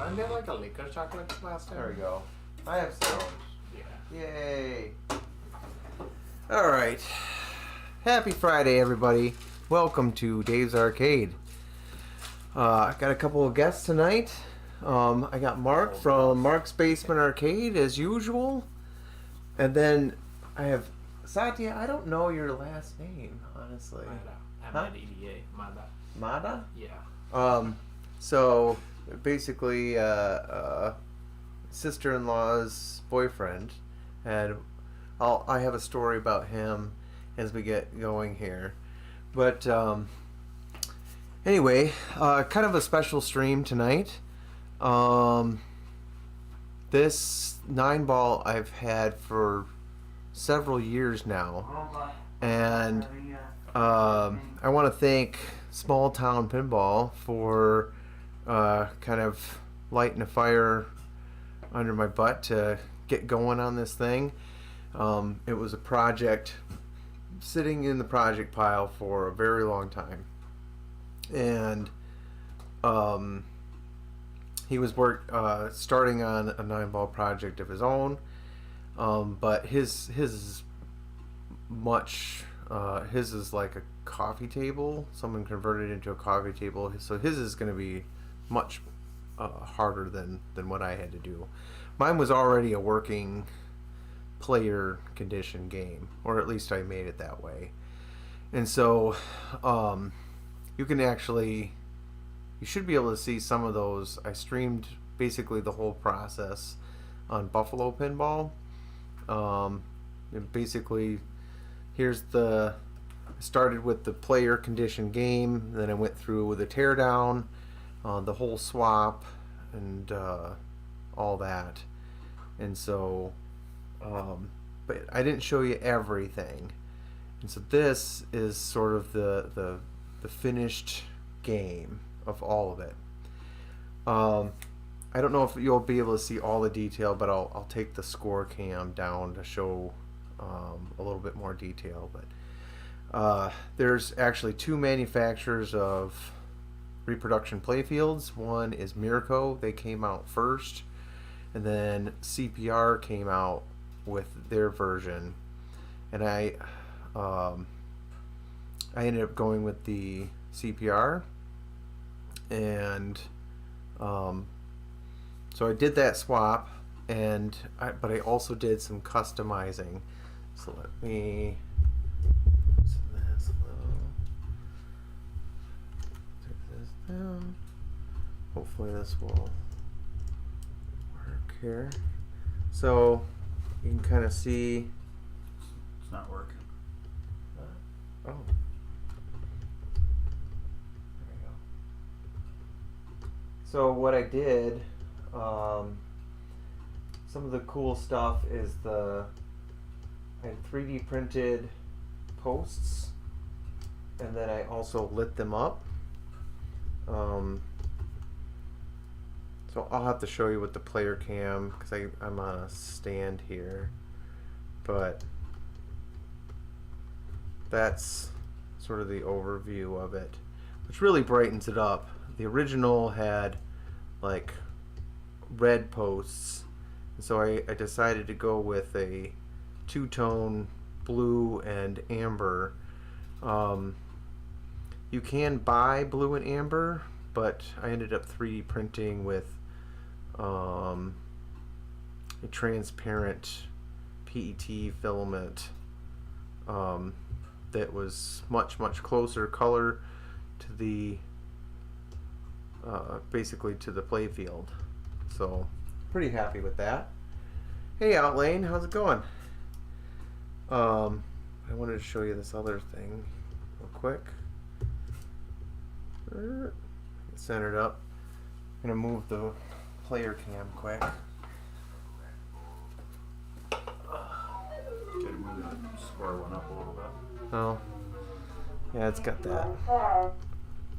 Wasn't there like a liquor chocolate last time? There we go. I have some. Yeah. Yay. Alright. Happy Friday, everybody. Welcome to Dave's Arcade. I got a couple of guests tonight. I got Mark from Mark's Basement Arcade, as usual. And then I have Satya. I don't know your last name, honestly. Mada. M-A-D-A. Mada. Mada? Yeah. So basically, sister-in-law's boyfriend, and I have a story about him as we get going here. But anyway, kind of a special stream tonight. This Nineball I've had for several years now, and I want to thank Small Town Pinball for kind of lighting a fire under my butt to get going on this thing. It was a project sitting in the project pile for a very long time, and he was starting on a 9-ball project of his own, but his is much his is like a coffee table. Someone converted it into a coffee table, so his is going to be much harder than what I had to do. Mine was already a working player condition game, or at least I made it that way. And so you should be able to see some of those. I streamed basically the whole process on Buffalo Pinball. And basically, started with the player condition game, then I went through with a teardown, the whole swap, and all that. And so, but I didn't show you everything. And so this is sort of the finished game of all of it. I don't know if you'll be able to see all the detail, but I'll take the score cam down to show a little bit more detail. But there's actually two manufacturers of reproduction playfields. One is Mirko. They came out first. and then CPR came out with their version, and I ended up going with the CPR, and so I did that swap, but I also did some customizing. So let me take this down. Hopefully this will work here. So you can kind of see. It's not working. Oh. There we go. So what I did, some of the cool stuff is I had 3D printed posts, and then I also lit them up. So I'll have to show you with the player cam because I'm on a stand here, but that's sort of the overview of it, which really brightens it up. The original had like red posts, and so I decided to go with a two-tone blue and amber. You can buy blue and amber, but I ended up 3D printing with a transparent PET filament that was much closer color to the basically to the play field. So pretty happy with that. Hey Outlane, how's it going? I wanted to show you this other thing real quick. Get centered up. I'm gonna move the player cam quick. Could move the square one up a little bit. Oh, yeah, it's got that.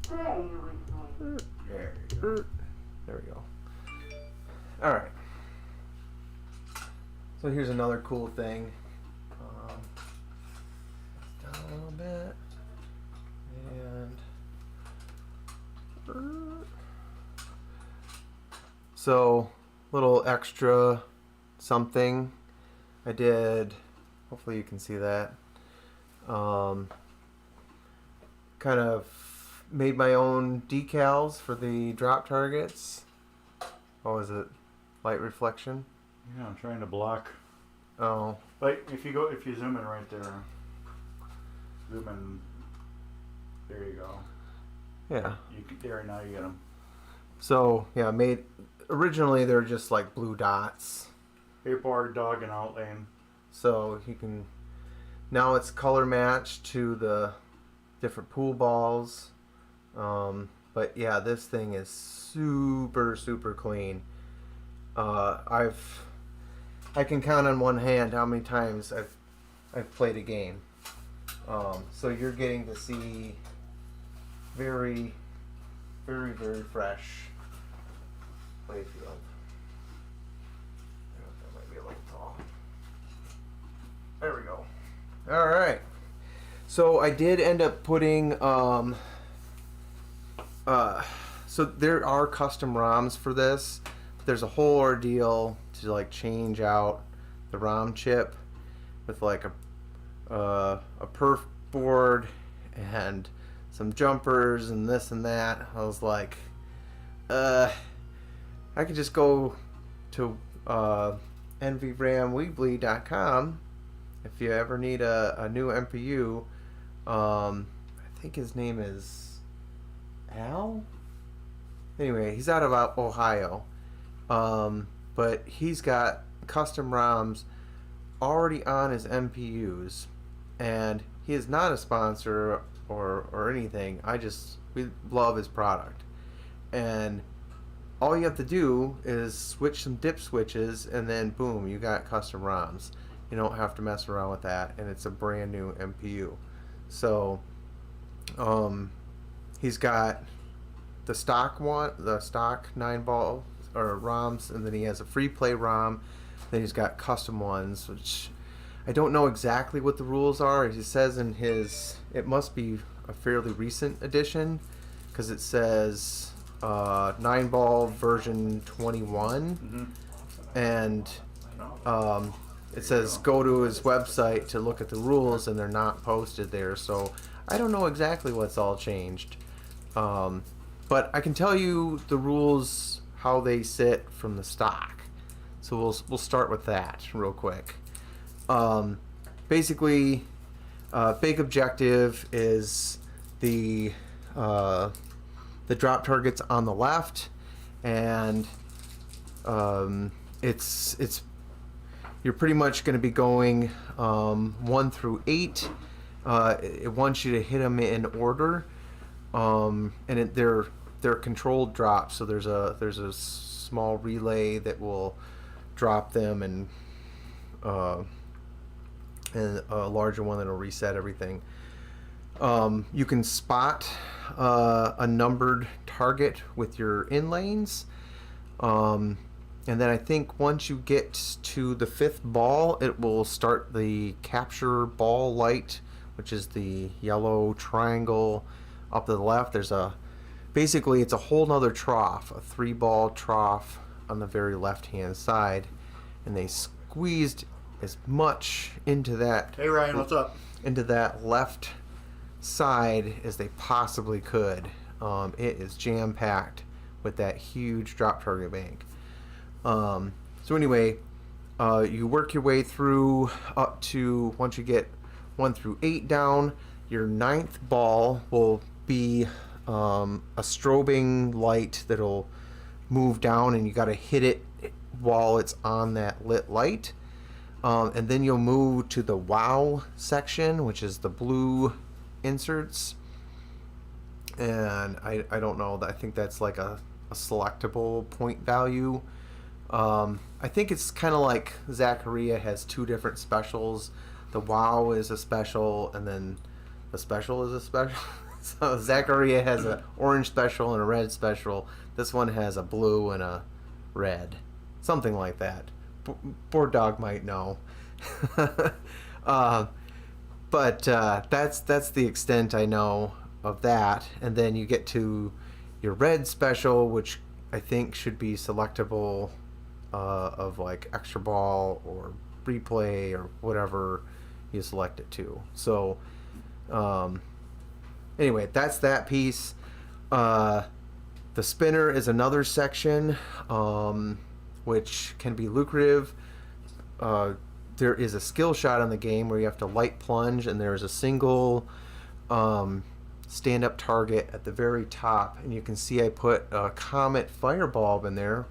There you go. There we go. All right. So here's another cool thing. Down a little bit, and so little extra something I did. Hopefully you can see that. Kind of made my own decals for the drop targets. What was it? Light reflection? Yeah, I'm trying to block. Oh. Like if you zoom in right there. Zoom in. There you go. Yeah. There now you get them. So yeah, originally they're just like blue dots. A-bar, dog, and outlane. So you can, now it's color matched to the different pool balls. But yeah, this thing is super clean. I can count on one hand how many times I've played a game. So you're getting to see very fresh playfield. That might be a little tall. There we go. All right. So I did end up putting so there are custom ROMs for this. There's a whole ordeal to like change out the ROM chip with like a perf board and some jumpers and this and that. I was like, I could just go to nvramweebly.com if you ever need a new MPU. I think his name is Al? Anyway, he's out of Ohio. But he's got custom ROMs already on his MPUs, and he is not a sponsor or anything. We love his product, and all you have to do is switch some dip switches, and then boom, you got custom ROMs. You don't have to mess around with that, and it's a brand new MPU. So he's got the stock Nineball or ROMs, and then he has a free play ROM. Then he's got custom ones, which I don't know exactly what the rules are. He says in it must be a fairly recent edition, because it says Nineball version 21. and it says go to his website to look at the rules, and they're not posted there. So I don't know exactly what's all changed, but I can tell you the rules how they sit from the stock. So we'll start with that real quick. Basically, big objective is the drop targets on the left, and it's you're pretty much going to be going 1 through 8. It wants you to hit them in order, and they're controlled drops. So there's a small relay that will drop them, and a larger one that'll reset everything. You can spot a numbered target with your in lanes, and then I think once you get to the 5th ball, it will start the capture ball light, which is the yellow triangle up to the left. Basically it's a whole nother trough, a 3-ball trough on the very left hand side, and they squeezed as much into that Hey Ryan, what's up? into that left side as they possibly could. It is jam packed with that huge drop target bank. So anyway, you work your way through up to, once you get 1 through 8 down, your 9th ball will be a strobing light that'll move down, and you got to hit it while it's on that lit light. And then you'll move to the wow section, which is the blue inserts. And I don't know, I think that's like a selectable point value. I think it's kind of like Zaccaria has 2 different specials. The wow is a special, and then the special is a special. So Zaccaria has an orange special and a red special. This one has a blue and a red, something like that. Board Dog might know. But that's the extent I know of that. And then you get to your red special, which I think should be selectable of like extra ball or replay or whatever you select it to. So anyway, that's that piece. The spinner is another section, which can be lucrative. There is a skill shot on the game where you have to light plunge, and there is a single stand-up target at the very top, and you can see I put a Comet Firebulb in there,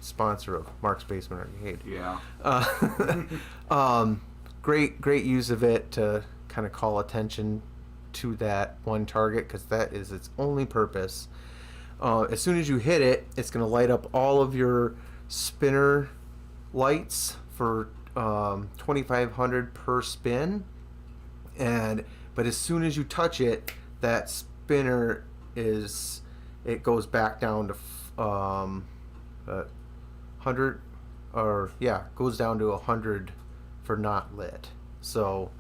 sponsor of Mark's Basement Arcade. Yeah. Great use of it to kind of call attention to that one target, because that is its only purpose. As soon as you hit it, it's going to light up all of your spinner lights for 2,500 per spin, but as soon as you touch it, that spinner goes back down to 100, or goes down to 100 for not lit. So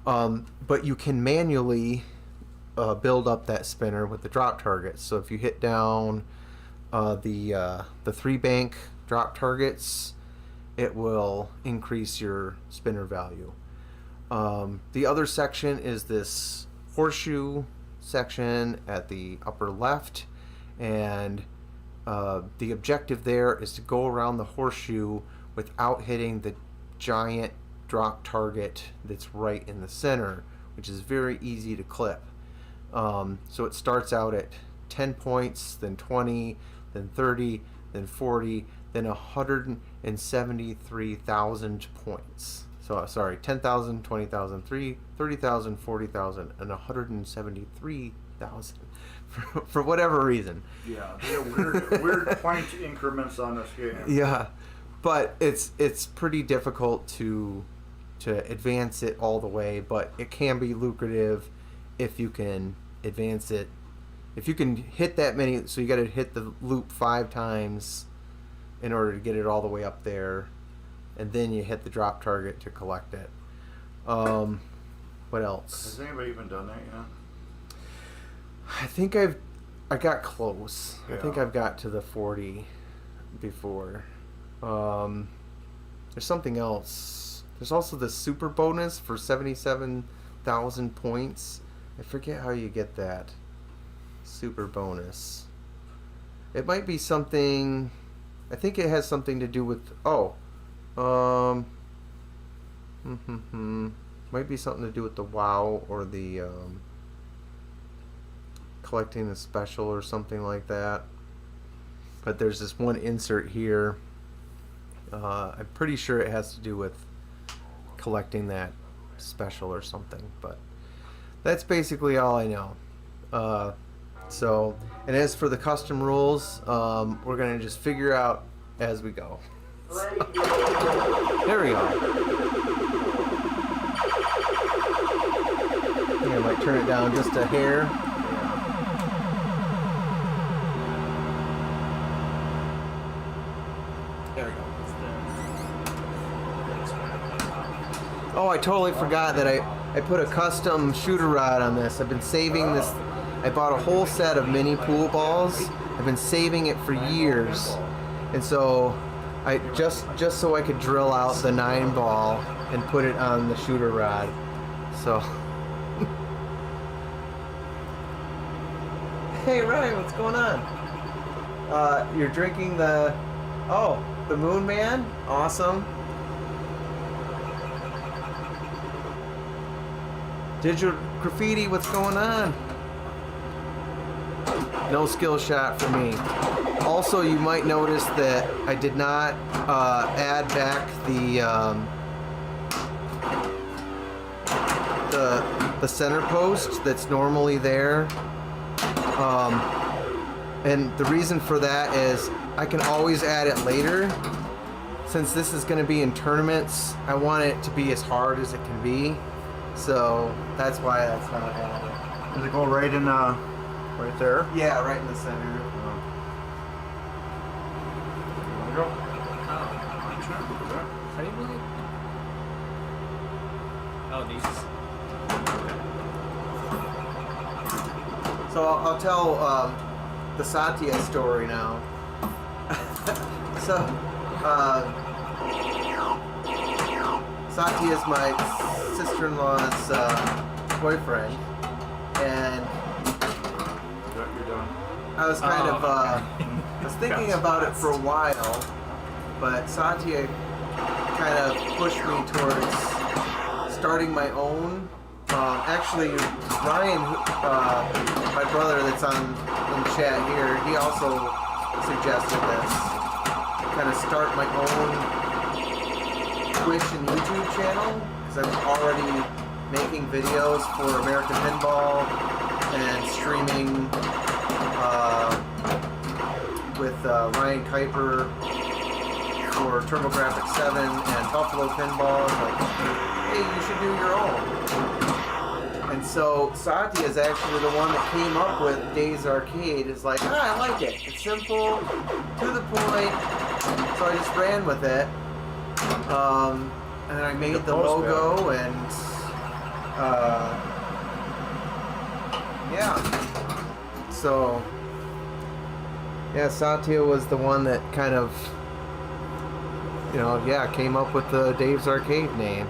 but you can manually build up that spinner with the drop targets. So if you hit down the 3 bank drop targets, it will increase your spinner value. The other section is this horseshoe section at the upper left, and the objective there is to go around the horseshoe without hitting the giant drop target that's right in the center, which is very easy to clip. So it starts out at 10 points, then 20, then 30, then 40, then 173,000 points. So sorry, 10,000, 20,000, 30,000, 40,000, and 173,000 for whatever reason. Yeah, they have weird point increments on this game. Yeah, but it's pretty difficult to advance it all the way, but it can be lucrative if you can advance it. If you can hit that many, so you got to hit the loop 5 times in order to get it all the way up there, and then you hit the drop target to collect it. What else? Has anybody even done that yet? I think I got close. Yeah. I think I've got to the 40 before. There's something else. There's also the super bonus for 77,000 points. I forget how you get that. Super bonus. It might be something. I think it has something to do with. Might be something to do with the WoW or the collecting a special or something like that. But there's this one insert here. I'm pretty sure it has to do with collecting that special or something. But that's basically all I know. And as for the custom rules, we're gonna just figure out as we go. There we go. I think I might turn it down just a hair. There we go. Oh, I totally forgot that I put a custom shooter rod on this. I've been saving this. I bought a whole set of mini pool balls. I've been saving it for years. And so I just so I could drill out the 9-ball and put it on the shooter rod. So hey Ryan, what's going on? You're drinking the Moon Man? Awesome. Digital Graffiti, what's going on? No skill shot for me. Also, you might notice that I did not add back the center post that's normally there. And the reason for that is I can always add it later. Since this is going to be in tournaments, I want it to be as hard as it can be. So that's why that's not added. Does it go right in, right there? Yeah, right in the center. There we go. How do you believe? Oh, these. So I'll tell the Satya story now. So Satya is my sister-in-law's boyfriend, and You're done. I was kind of I was thinking about it for a while, but Satya kind of pushed me towards starting my own. Actually, Ryan, my brother that's in the chat here, he also suggested this. Kind of start my own Twitch and YouTube channel, because I'm already making videos for American Pinball and streaming with Ryan Kuiper for TurboGrafx 7 and Buffalo Pinball. Like, hey, you should do your own. And so Satya is actually the one that came up with Days Arcade. It's like, I like it. It's simple, to the point. So I just ran with it. And I made the logo and yeah. So yeah, Satya was the one that kind of came up with the Dave's Arcade name.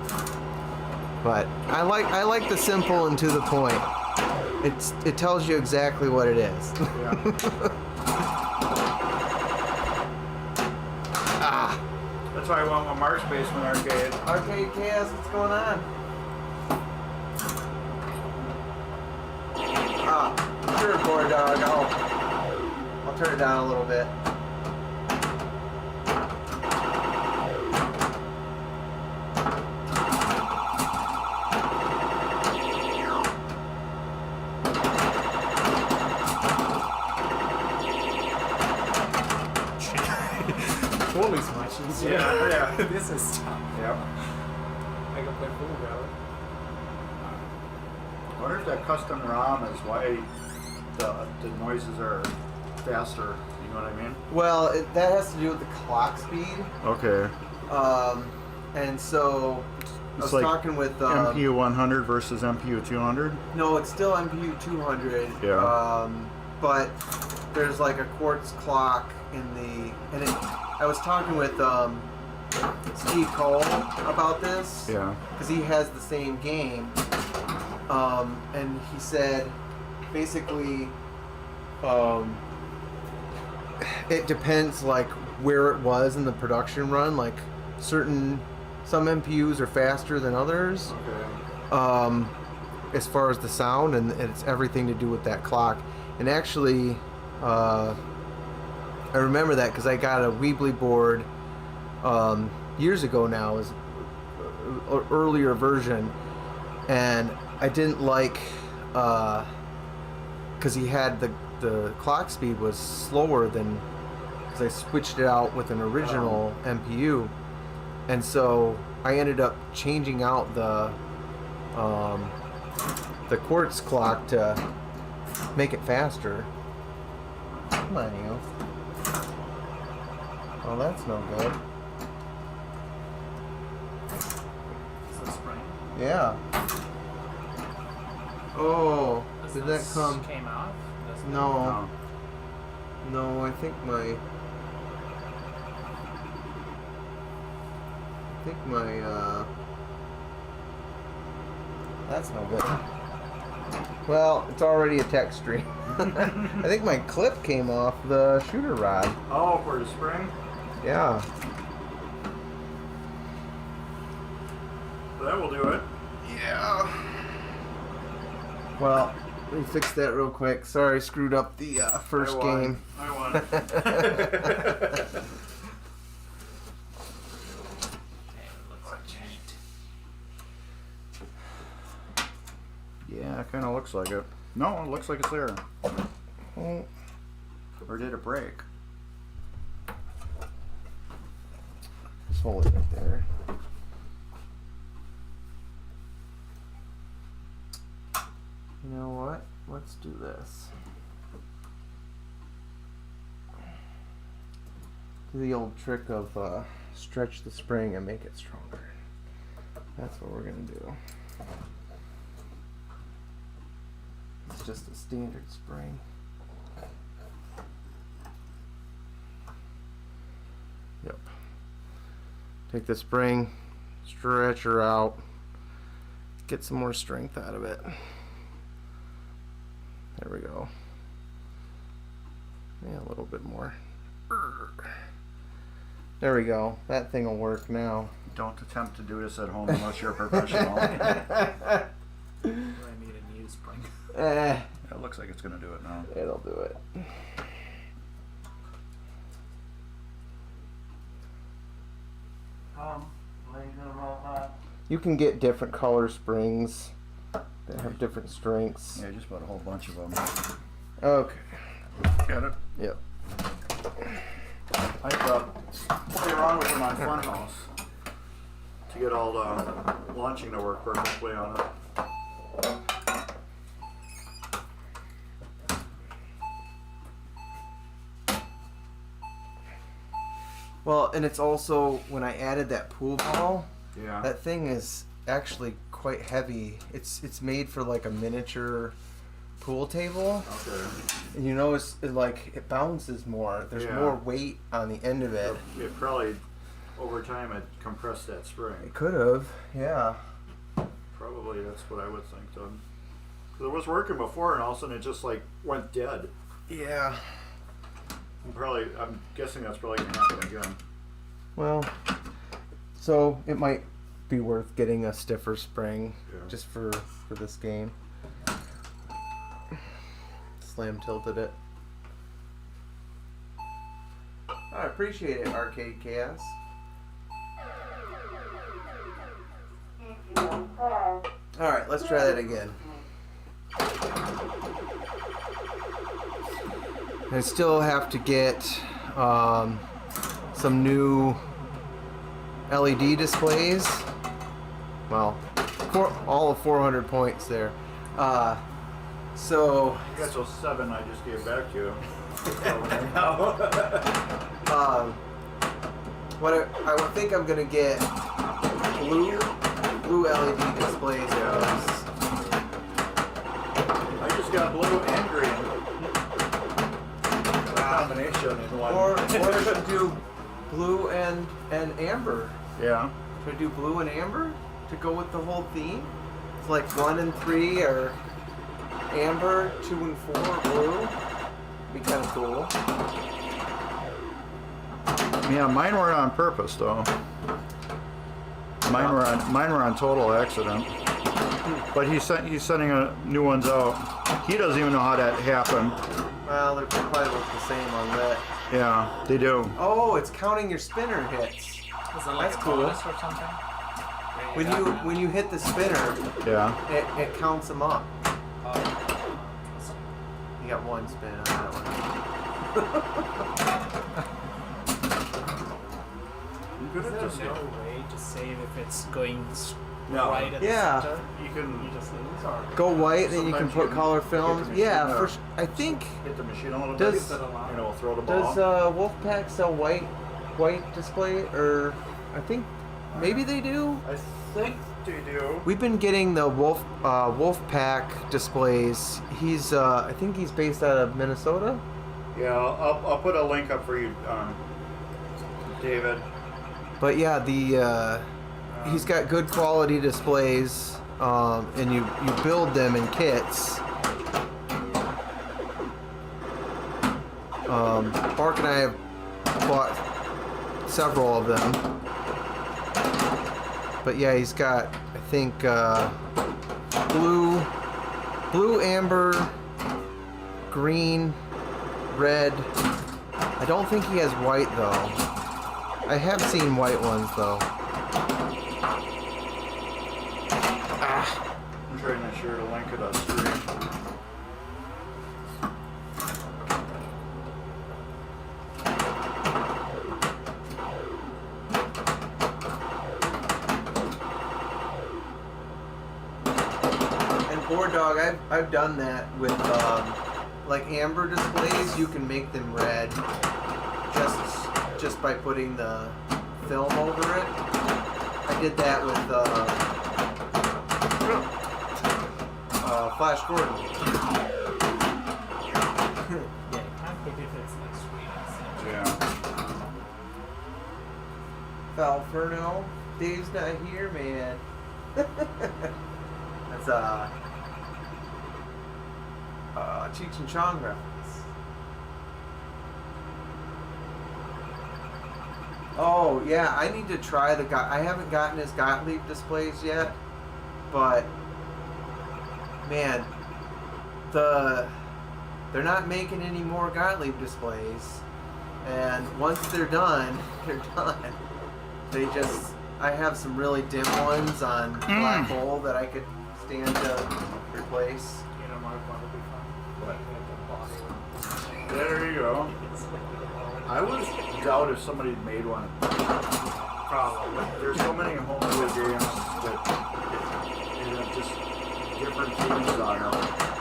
But I like the simple and to the point. It tells you exactly what it is. Yeah. That's why I want my Mark's Basement Arcade. Arcade Chaos, what's going on? Sure, poor dog. I'll turn it down a little bit. Pool is much easier. Yeah. This is tough. Yep. I can play pool, really. I wonder if that custom ROM is why the noises are faster. You know what I mean? Well, that has to do with the clock speed. Okay. And so I was like talking with MPU 100 versus MPU 200. No, it's still MPU 200. Yeah. But there's like a quartz clock in the, and I was talking with Steve Cole about this. Yeah. Because he has the same game. And he said, basically, it depends like where it was in the production run. Like some MPUs are faster than others. Okay. As far as the sound, and it's everything to do with that clock. And actually, I remember that because I got a Weebly board years ago now, as an earlier version, and I didn't like because he had the clock speed was slower than, because I switched it out with an original MPU, and so I ended up changing out the quartz clock to make it faster. Come on, you. Oh, that's no good. Is this spring? Yeah. Oh, Does did that this come? came off? Does it- No. No, I think my that's no good. Well, it's already a tech stream. I think my clip came off the shooter rod. Oh, for the spring? Yeah. That will do it. Yeah. Well, let me fix that real quick. Sorry, I screwed up the first I won. game. I won. Okay, it looks like it. Yeah, it kind of looks like it. No, it looks like it's there. Oh, Or did it break? just hold it right there. You know what? Let's do this. Do the old trick of stretch the spring and make it stronger. That's what we're gonna do. It's just a standard spring. Yep. Take the spring, stretch her out, get some more strength out of it. There we go. Yeah, a little bit more. There we go. That thing will work now. Don't attempt to do this at home unless you're a professional. I need a new spring. It looks like it's going to do it now. It'll do it. You can get different color springs that have different strengths. Yeah, just about a whole bunch of them. Okay. Got it? Yep. I play around with them on Funhouse to get all the launching to work perfectly on it. Well, and it's also, when I added that pool ball, Yeah. that thing is actually quite heavy. It's made for like a miniature pool table. Okay. And you notice it bounces more. There's Yeah. more weight on the end of it. It probably, over time, it compressed that spring. It could have, yeah. Probably that's what I would think, then. Because it was working before, and all of a sudden it just like went dead. Yeah. I'm guessing that's probably gonna happen again. Well, so it might be worth getting a stiffer spring Yeah. just for this game. Slam tilted it. I appreciate it, Arcade Chaos. Alright, let's try that again. I still have to get some new LED displays. Well, all of 400 points there. So You got those 7 I just gave back to you. what I would think I'm gonna get blue LED displays. I just got blue and green. A combination in one. Or I should do blue and amber. Yeah. Should I do blue and amber to go with the whole theme? It's like 1 and 3 are amber, 2 and 4 are blue. Be kind of cool. Yeah, mine weren't on purpose though. Mine were on total accident. But he's sending new ones out. He doesn't even know how that happened. Well, they probably look the same on that. Yeah, they do. Oh, it's counting your spinner hits. Is it like That's a cool. bonus or something? When you hit the spinner, Yeah. it counts them up. Oh. You got one spin on that one. Good Is at there this no stuff. way to save if it's going No. right at Yeah. the center? You can You just lose or Go white, then you can Sometimes put you color hit films. the Yeah, machine, I think. hit the machine a little Does- bit. is that allowed? You know, throw the ball. Does Wolfpack sell white display? Or I think maybe they do. I think they do. We've been getting the Wolfpack displays. He's I think he's based out of Minnesota. Yeah, I'll put a link up for you, David. But yeah, he's got good quality displays, and you build them in kits. Mark and I have bought several of them. But yeah, he's got, I think, blue, amber, green, red. I don't think he has white though. I have seen white ones though. I'm trying to share a link of the screen. And Board Dog, I've done that with like amber displays. You can make them red just by putting the film over it. I did that with Flash Gordon. Yeah, it can't be if it's like sweet. Yeah. Falferno. Dave's not here, man. That's Cheech and Chong reference. Oh yeah, I need to try the I haven't gotten his Gottlieb displays yet, but man, they're not making any more Gottlieb displays, and once they're done, they're done. I have some really dim ones on Black Hole that I could stand to replace. You know, Mark, what would be fun? Like the body. There you go. I would doubt if somebody made one. Probably. There's so many homebrew games that have just different themes on them.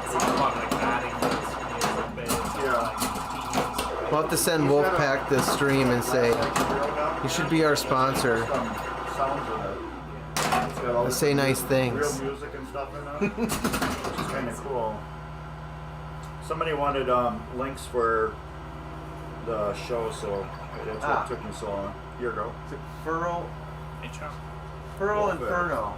It's all about like adding those music bits. Yeah. We'll have to send Wolfpack this stream and say, he you should be our sponsor. Sounds of it. It's got all this Say nice things. Real music and stuff in it, which is kind of cool. Somebody wanted links for the show, so that's what took me so long. Here you go. Is it Furl Intro. Furl Wolfpack. Inferno?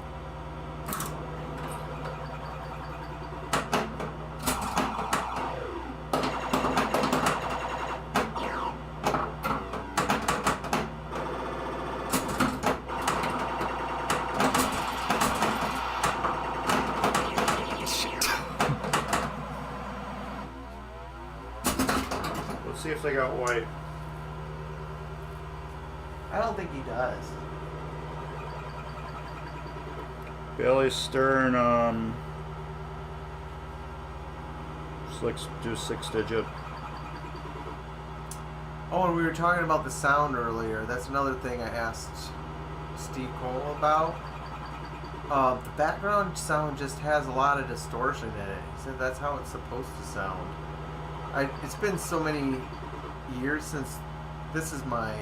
Let's see if they got white. I don't think he does. Bailey Stern, do 6-digit. Oh, and we were talking about the sound earlier. That's another thing I asked Steve Cole about. The background sound just has a lot of distortion in it. He said that's how it's supposed to sound. It's been so many years since this is my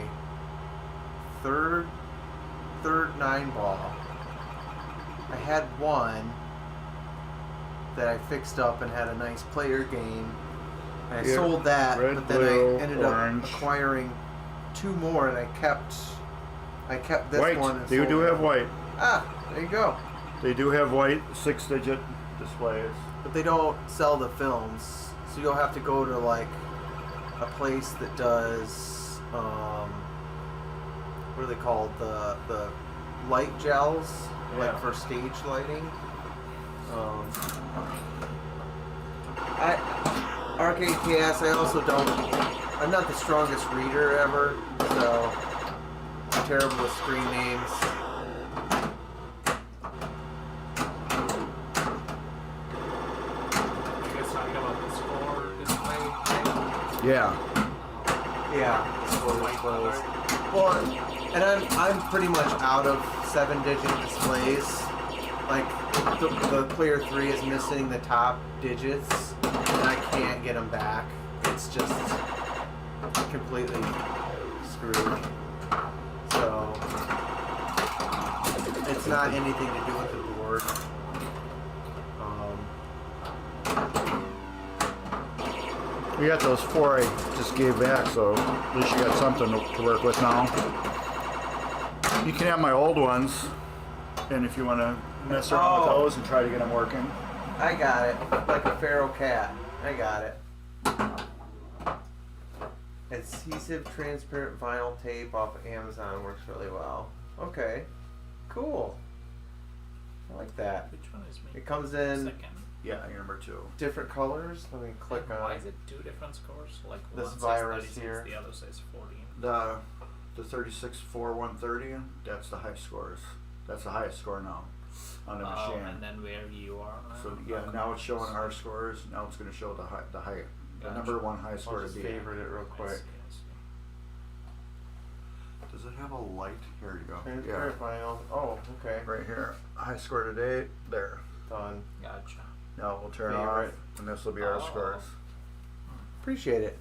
third Nineball. I had one that I fixed up and had a nice player game. And I Yeah, sold that, red, but then blue, I ended orange. up acquiring 2 more, and I kept this White. one. And They sold do it. have white. Ah, there you go. They do have white 6-digit displays. But they don't sell the films, so you'll have to go to like a place that does what are they called? The light gels, like for stage lighting. Arcade Chaos, I also don't. I'm not the strongest reader ever, so I'm terrible with screen names. You guys talking about the score display thing? Yeah. Yeah, score displays. Well, and I'm pretty much out of 7-digit displays. Like the player 3 is missing the top digits, and I can't get them back. It's just completely screwed. So it's not anything to do with the board. We got those 4 I just gave back, so at least you got something to work with now. You can have my old ones, and if you want to mess around with those and try to get them working. I got it. Like a feral cat. I got it. Adhesive transparent vinyl tape off of Amazon works really well. Okay. Cool. I like that. Which one is me? It comes in Second. Yeah, you're number 2. different colors. Let me click And on why is it 2 different scores? Like this one virus says 36, here. the other says 14. The 36-4-130, that's the high scores. That's the highest score now on the Oh, machine. and then where you are now? So yeah, Okay. now it's showing our scores. Now it's going to show the Gotcha. number 1 high score I'll to just be. favorite it real I quick. see, I see. Does it have a light? Here you go. Transparent vinyl. Oh, okay. Right here. High score today. There. Done. Gotcha. Now we'll turn Favorite. off, and this will be our Oh. scores. Appreciate it.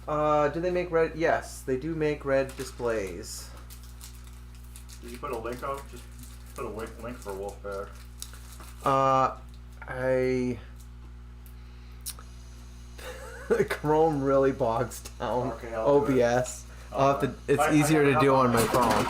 Do they make red? Yes, they do make red displays. Did you put a link out? Just put a link for Wolfpack. I Chrome really bogs down Okay, I'll do it. OBS. I'll have to, it's I easier got to it do up on on my my- phone.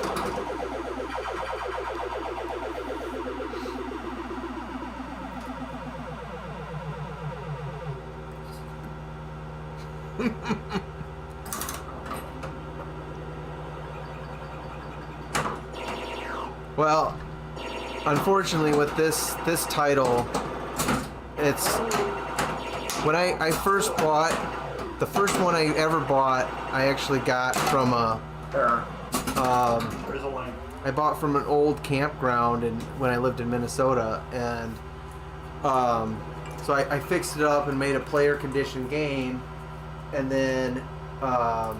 Well, unfortunately, with this title, it's when I first bought the first one I ever bought. I actually got from a There. There's a link. I bought from an old campground and when I lived in Minnesota, and so I fixed it up and made a player condition game, and then I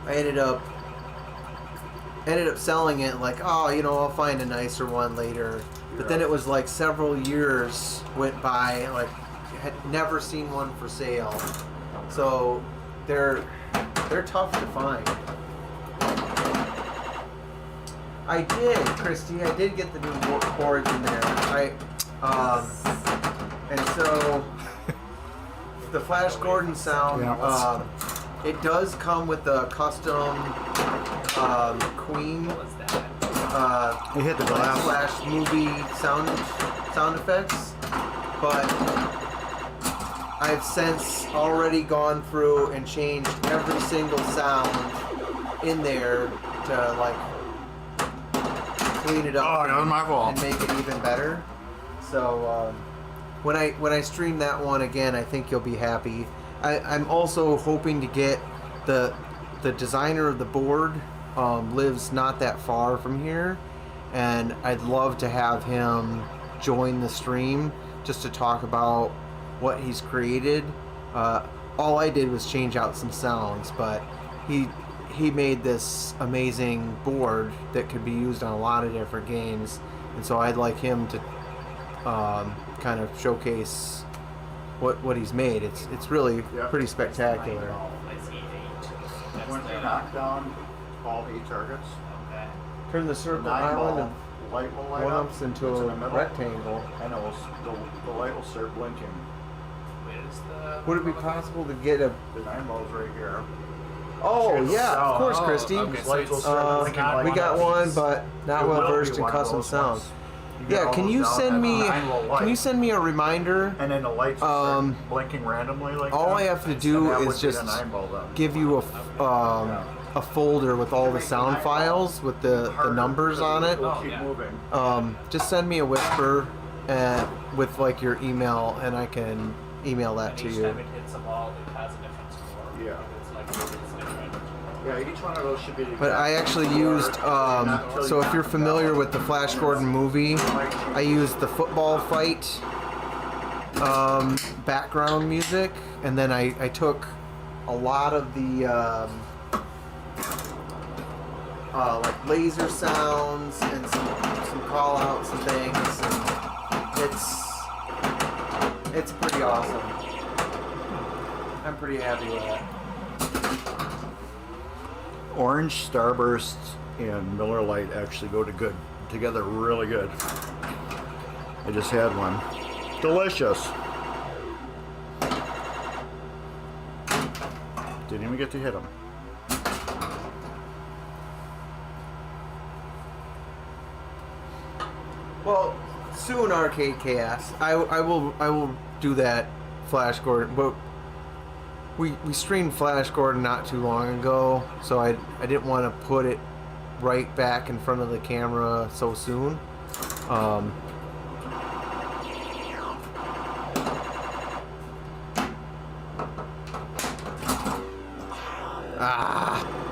ended up selling it like, oh, I'll find a nicer one later. But then it was like several years went by, like had never seen one for sale. So they're tough to find. I did, Christy. I did get the new boards in there. And so the Flash Gordon sound. It does come with the custom Queen What was that? You hit the glass. Flash movie sound effects, but I've since already gone through and changed every single sound in there to like clean it up Oh, that was my and fault. make it even better. So when I stream that one again, I think you'll be happy. I'm also hoping to get the designer of the board lives not that far from here, and I'd love to have him join the stream just to talk about what he's created. All I did was change out some sounds, but he made this amazing board that could be used on a lot of different games, and so I'd like him to kind of showcase what he's made. It's really pretty spectacular. I see 8. That's Once you the- knock down all 8 targets, Okay. Turn the circle Nineball, island of light will light one up. ups into It's in a the middle. rectangle. And the light will start blinking. Where's the? Would it be possible to get a? The 9-ball's right here. Oh Sure, yeah, of so- course, oh, Christy. okay, so Lights will it's start not- blinking not like We got that. one, but not It well will versed be in one of custom those sounds. ones. You get Yeah, all can those you down, send have me? a 9-volt light, Can you send me a reminder? And then the lights will Um, start blinking randomly like All that. I have to And do that is would be just the 9-ball then. give you a folder with all the sound files with the numbers on it. It'll Oh, keep yeah. moving. Just send me a whisper and with like your email, and I can email that And to each you. time it hits a ball, it has a different score. Yeah. It's like it's different. Yeah, each one of those should be the But I exact actually score. used, Not till so if knock you're them familiar down. with the Flash Gordon movie, I used the football fight background music, and then I took a lot of the like laser sounds and some call outs and things, and it's pretty awesome. I'm pretty happy with it. Orange Starburst and Miller Lite actually go together really good. I just had one. Delicious. Didn't even get to hit them. Well, soon Arcade Chaos. I will do that Flash Gordon, but we streamed Flash Gordon not too long ago, so I didn't want to put it right back in front of the camera so soon.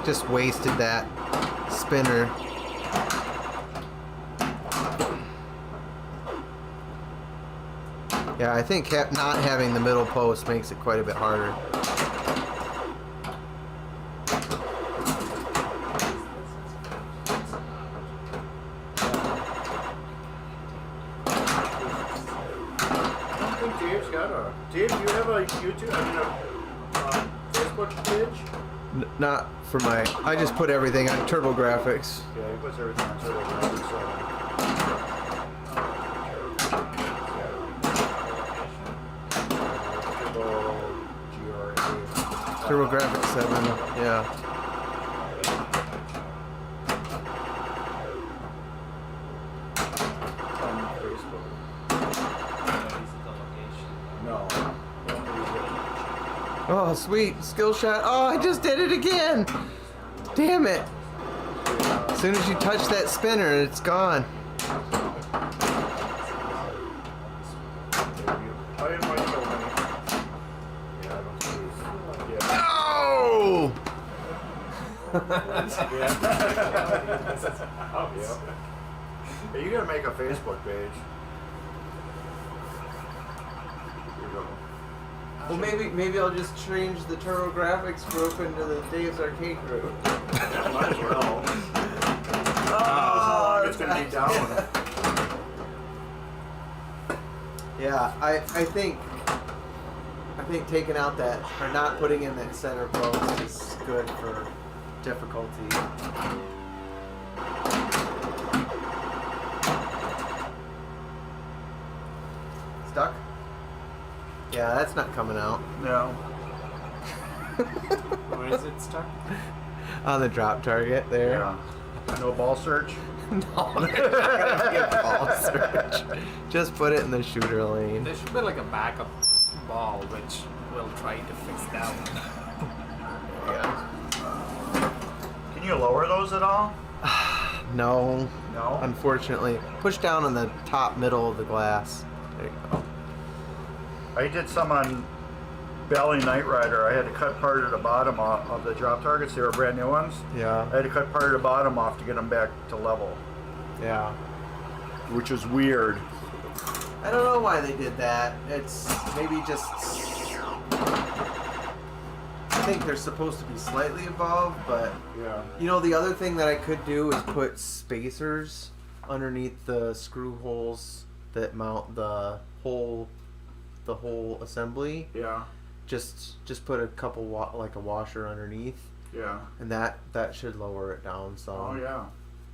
Just wasted that spinner. Yeah, I think not having the middle post makes it quite a bit harder. I think Dave's got a. Dave, do you have a YouTube? I mean, a Facebook page? Not for my. I just put everything on TurboGrafx. Yeah, he puts everything on Twitter. So. TurboGrafx 7. Yeah. On Facebook. No. Oh, sweet skill shot. Oh, I just did it again. Damn it. As soon as you touch that spinner, it's gone. Oh! You gotta make a Facebook page. Here you go. Well, maybe I'll just change the TurboGrafx group into the Dave's Arcade group. Might as well. Oh, It's gonna be down. Yeah, I think taking out that, or not putting in that center post is good for difficulty. Stuck? Yeah, that's not coming out. No. Where is it stuck? On the drop target there. Yeah. No ball search. No, there's not gonna be a ball search. Just put it in the shooter lane. There should be like a backup ball which we'll try to fix down. Yeah. Can you lower those at all? No, No. unfortunately. Push down on the top middle of the glass. There you go. I did some on Bally Knight Rider. I had to cut part of the bottom off of the drop targets. They were brand new ones. Yeah, I had to cut part of the bottom off to get them back to level, yeah. which is weird. I don't know why they did that. It's maybe just. I think they're supposed to be slightly above, but Yeah. you know, the other thing that I could do is put spacers underneath the screw holes that mount the whole assembly. Yeah. Just put a couple like a washer underneath, Yeah. and that should lower it down some. Oh yeah.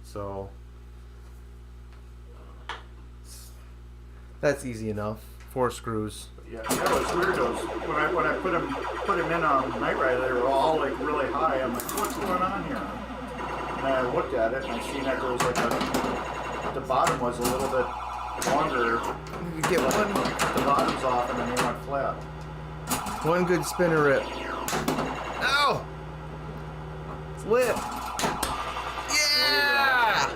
So that's easy enough. 4 screws. Yeah, that was weird. Those when I put him in on Night Rider, they were all like really high. I'm like, what's going on here? And I looked at it and I seen that there was like the bottom was a little bit longer. You get one. The bottom's off and then they went flat. One good spinner rip. Ow! It's lit. Yeah!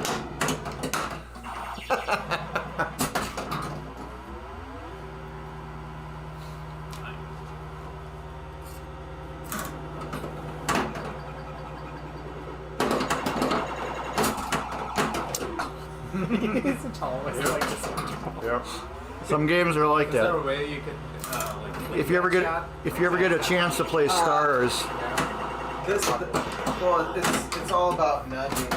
It's always like this. Yep. Some games are like Is there that. a way you could like If you ever get a chance to play Stars, Well, it's all about nudging.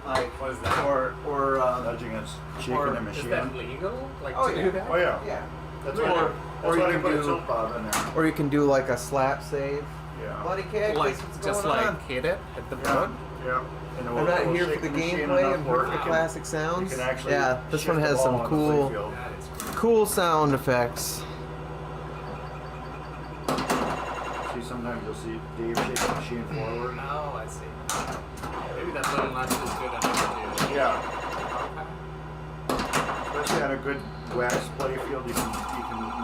Like, What is that? or nudging is shaking or- the Is machine. that legal? Like Oh, to yeah. do that? Oh yeah. yeah. That's Or- why or they you can put a do- tilt bob in there. or you can do like a slap save. Yeah. Bloody cactus, Like what's just going like on? hit it at the Yeah. board? Yeah. And it I'm will- not it will here shake for the machine gameplay. enough I'm where here for you the can- classic you sounds. can actually Yeah, this shift one the has ball some on the cool, playfield. That is cool. cool sound effects. See, sometimes you'll see Dave shake the machine forward. Oh, I see. Maybe that little notch is good enough to do. Yeah. Okay. Especially on a good wax playfield, you can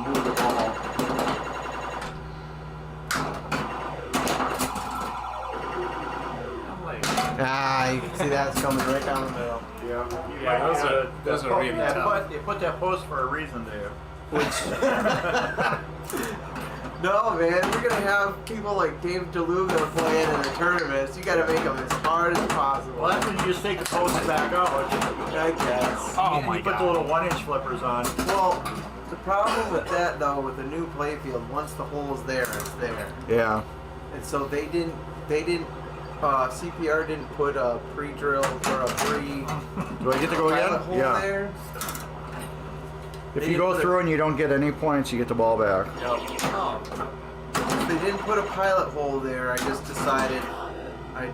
move the ball. I'm like, Ah, you can see that's coming right down the middle. Yeah. Yeah, those are really tough. They put that post for a reason, Dave. No, man, you're gonna have people like Dave DeLuga playing in the tournaments. You gotta make them as hard as possible. Well, that's when you just take the post back out. I guess. Oh And my you put god. the little 1-inch flippers on. Well, the problem with that though, with the new playfield, once the hole's there, it's there. Yeah. And so they didn't, CPR didn't put a pre-drill or a pre Do I get to go pilot again? hole Yeah. there. If They you go didn't through and you don't get any points, you get the ball back. Oh. They didn't put a pilot hole there. I just decided I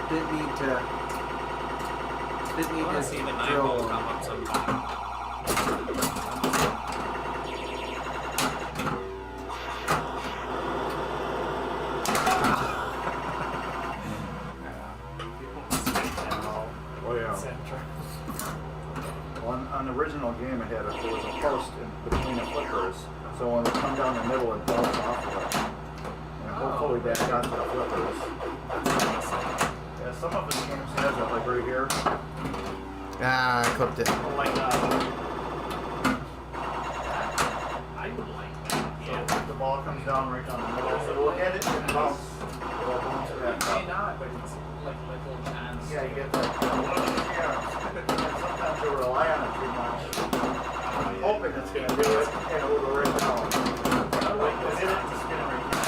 didn't need to. Didn't I need want to to see the drill Nineball one. come up sometime. Oh yeah. Well, on the original game, there was a post in between the flippers, so when it come down the middle, it bounces off of it. And hopefully that got to the flippers. Yeah, some of the games has it, like right here. Ah, I clipped it. Like, I would like that. So the ball comes down right down the middle, so it will hit it and bounce. It will bounce it back May up. not, but it's like a little chance. Yeah, you get that. Yeah. And sometimes you rely on it too much. I'm hoping it's going to do it, and it will go right down. I like this. Hit it to spin it right down.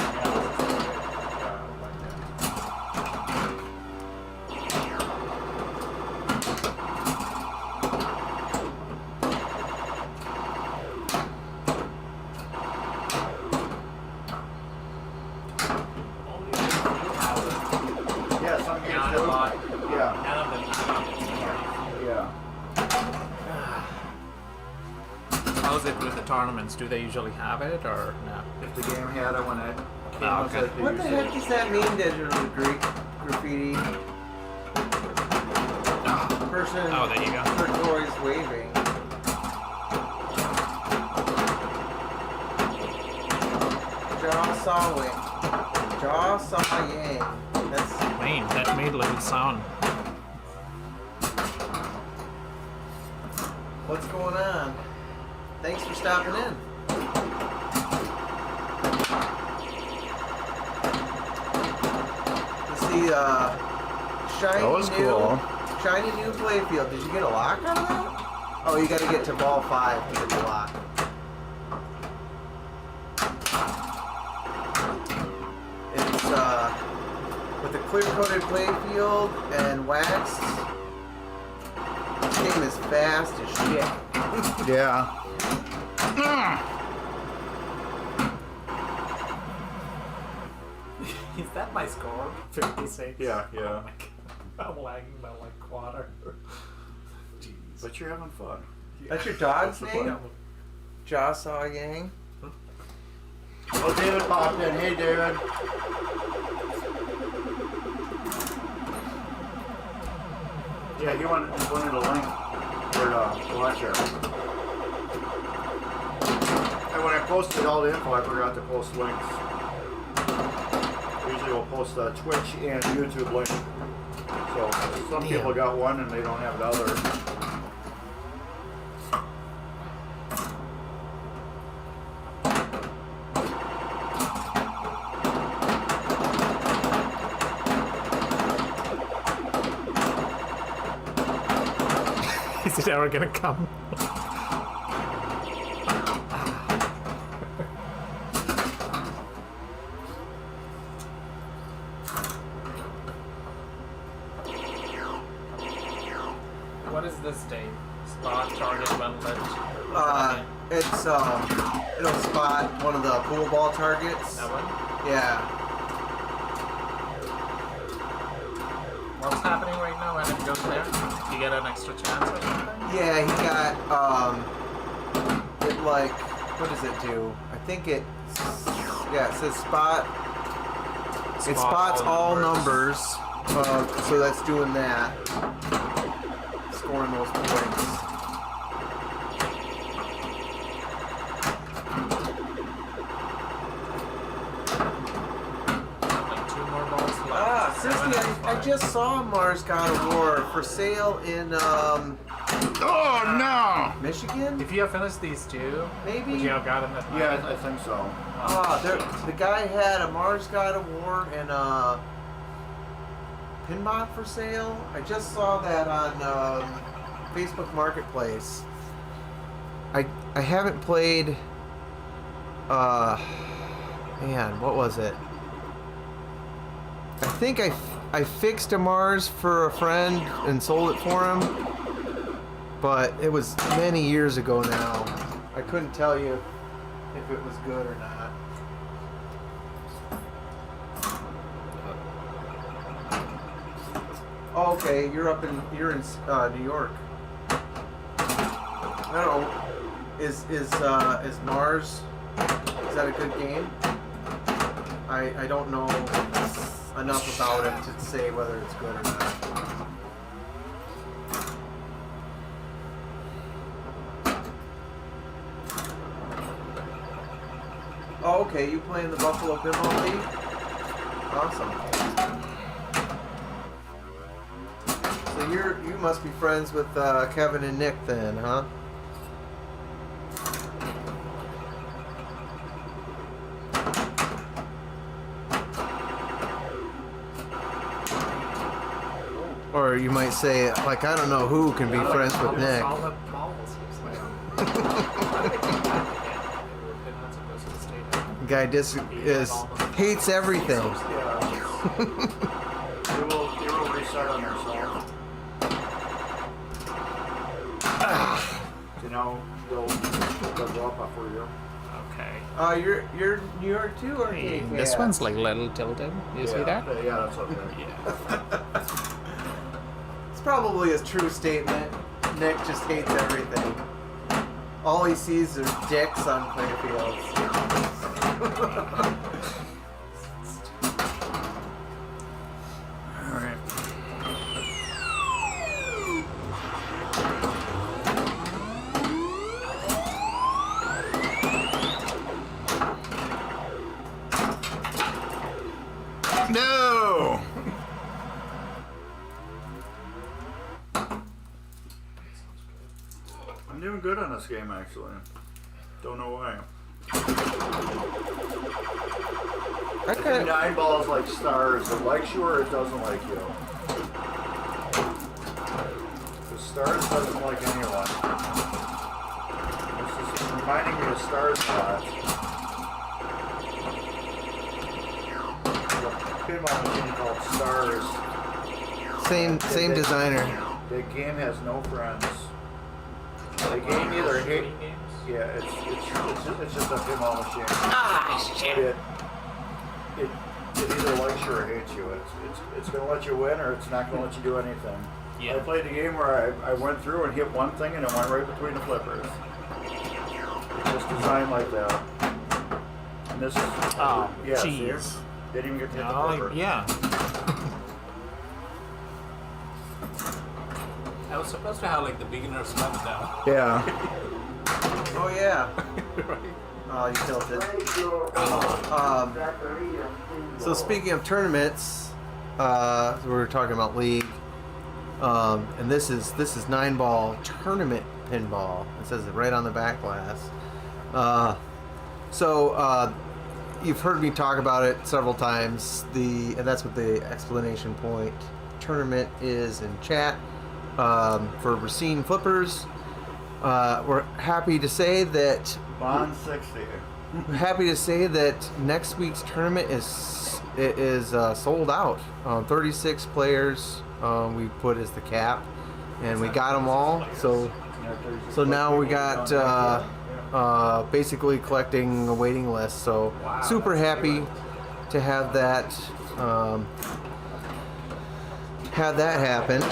Yeah, I like that. Only if you have it. Yeah, some games Not do. a lot. Yeah, None of them have it. yeah. How's it with the tournaments? Do they usually have it or no? If the game had it when it came Oh, out, okay. like they What the usually- heck does that mean, digital graffiti? Person Oh, there you go. turquoise waving. Jaw sawing. Jaw saw yang. That's Man, that made a little sound. what's going on. Thanks for stopping in. Let's see, shiny That was new, cool. shiny new playfield. Did you get a lock out of that? Oh, you got to get to ball 5 to get the lock. It's with a clear-coated playfield and waxed. This game is fast as shit. Yeah. Is that my score? 56? Yeah, yeah. Oh my God. I'm lagging by like quarter. Jeez. But you're having fun. That's your dog's What's the name? plan? Jawsaw Yang. Oh, David popped in. Hey, David. Yeah, he wanted a link for the lecture. And when I posted all the info, I forgot to post links. Usually we'll post the Twitch and YouTube link. So some people got one and they don't have the other. Is it ever gonna come? What is this date? Spot, target, when lit? It's it'll spot one of the pool ball targets. That one? Yeah. What's happening right now when it goes there? Do you get an extra chance or something? Yeah, he got it like, what does it do? I think it says spot. It spots all numbers. So that's doing that. Scoring those points. Like 2 more balls left. Seriously, I just saw Mars God of War for sale in Oh, no! Michigan? If you have finished these 2, Maybe? would you have gotten it? Yeah, I think so. The guy had a Mars God of War and a Pinbot for sale. I just saw that on Facebook Marketplace. I haven't played. Man, what was it? I think I fixed a Mars for a friend and sold it for him, but it was many years ago now. I couldn't tell you if it was good or not. Oh, okay, you're in New York. I don't know. Is Mars? Is that a good game? I don't know enough about it to say whether it's good or not. Oh, okay, you playing the Buffalo Pinball League? Awesome. So you must be friends with Kevin and Nick then, huh? Or you might say, like, I don't know who can be friends with Nick. All the balls, The guy hates everything. Yeah. They will restart on themselves. You know, they'll go up for you. Okay. You're New York too, or This one's like little tilted. You see that? Yeah, that's okay. Yeah. It's probably a true statement. Nick just hates everything. All he sees are dicks on playfields. All right. No! I'm doing good on this game, actually. Don't know why. I think Nineball is like Stars. It likes you or it doesn't like you. The Stars doesn't like anyone. This is reminding me of Stars Spot. There's a pinball machine called Stars. Same designer. The game has no friends. The game either hate. Yeah, it's just a pinball machine. Ah, shit. It either likes you or hates you. It's gonna let you win or it's not gonna let you do anything. I played the game where I went through and hit one thing and it went right between the flippers. It's just designed like that. And this is... Oh, yeah, jeez. see? Didn't even get to hit the flipper. Yeah. I was supposed to have like the beginner's left down. Yeah. Oh yeah. Right. Oh, you tilted. So speaking of tournaments, we were talking about league, and this is Nineball tournament pinball. It says it right on the back glass. So you've heard me talk about it several times. And that's what the explanation point tournament is in chat. For Racine Flippers, we're happy to say that Bond 60. Next week's tournament is sold out. 36 players we put as the cap, and we got them all. So now we got basically collecting a waiting list. So super happy to have that happen.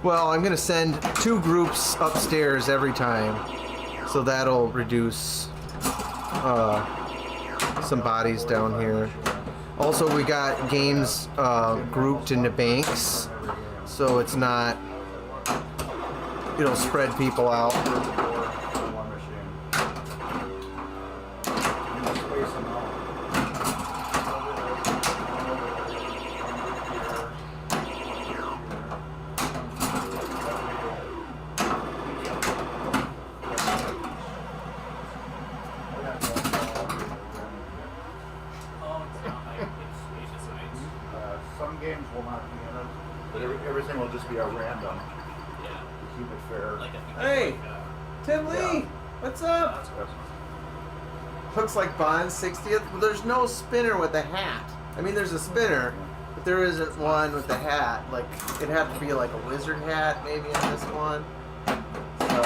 Well, I'm going to send 2 groups upstairs every time, so that'll reduce some bodies down here. Also, we got games grouped into banks, so it's not, it'll spread people out. Some games will not be in it, but everything will just be at random. Yeah. To keep it fair. Hey, Tim Lee, what's up? Looks like Bond's 60th. Well, there's no spinner with a hat. I mean, there's a spinner, but there isn't one with a hat. Like, it'd have to be like a wizard hat maybe in this one. So.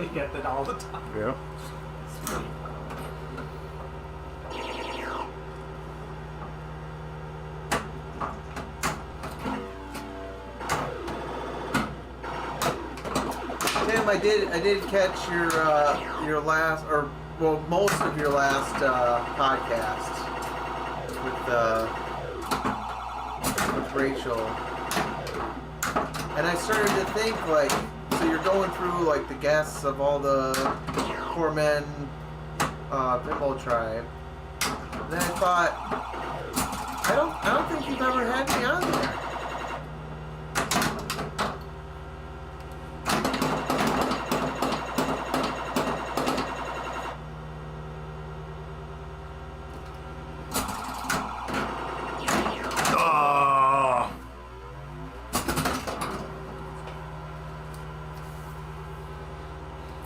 You get that all the time. Yeah. Tim, I did catch your last, or well, most of your last podcast with Rachel, and I started to think like, so you're going through like the guests of all the poor men pinball tribe, and then I thought, I don't think you've ever had me on there.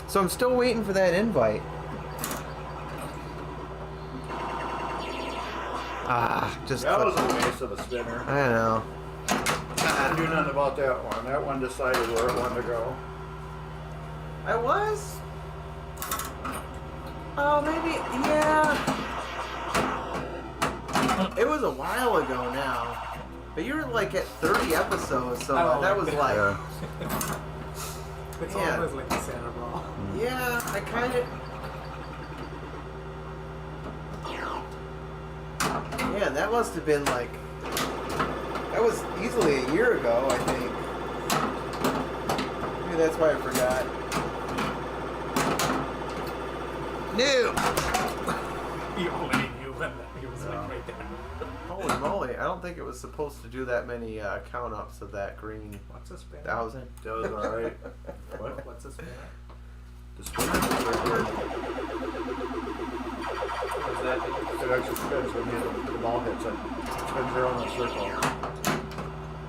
So I'm still waiting for that invite. Just That was a waste of a spinner. I know. Can't do nothing about that one. That one decided where it wanted to go. I was? Oh, maybe, yeah. It was a while ago now. But you were like at 30 episodes, so that was like... Yeah. It's Yeah. always like a center ball. Yeah, I kind of... Yeah, that must have been like... That was easily a year ago, I think. Maybe that's why I forgot. No! He already knew when he was like right there. Holy moly, I don't think it was supposed to do that many count-ups of that green What's a spinner? 1,000. That was alright. What? What's a spinner? The spinner is right here. What's that? It actually spins when the ball hits it. It spins around in a circle.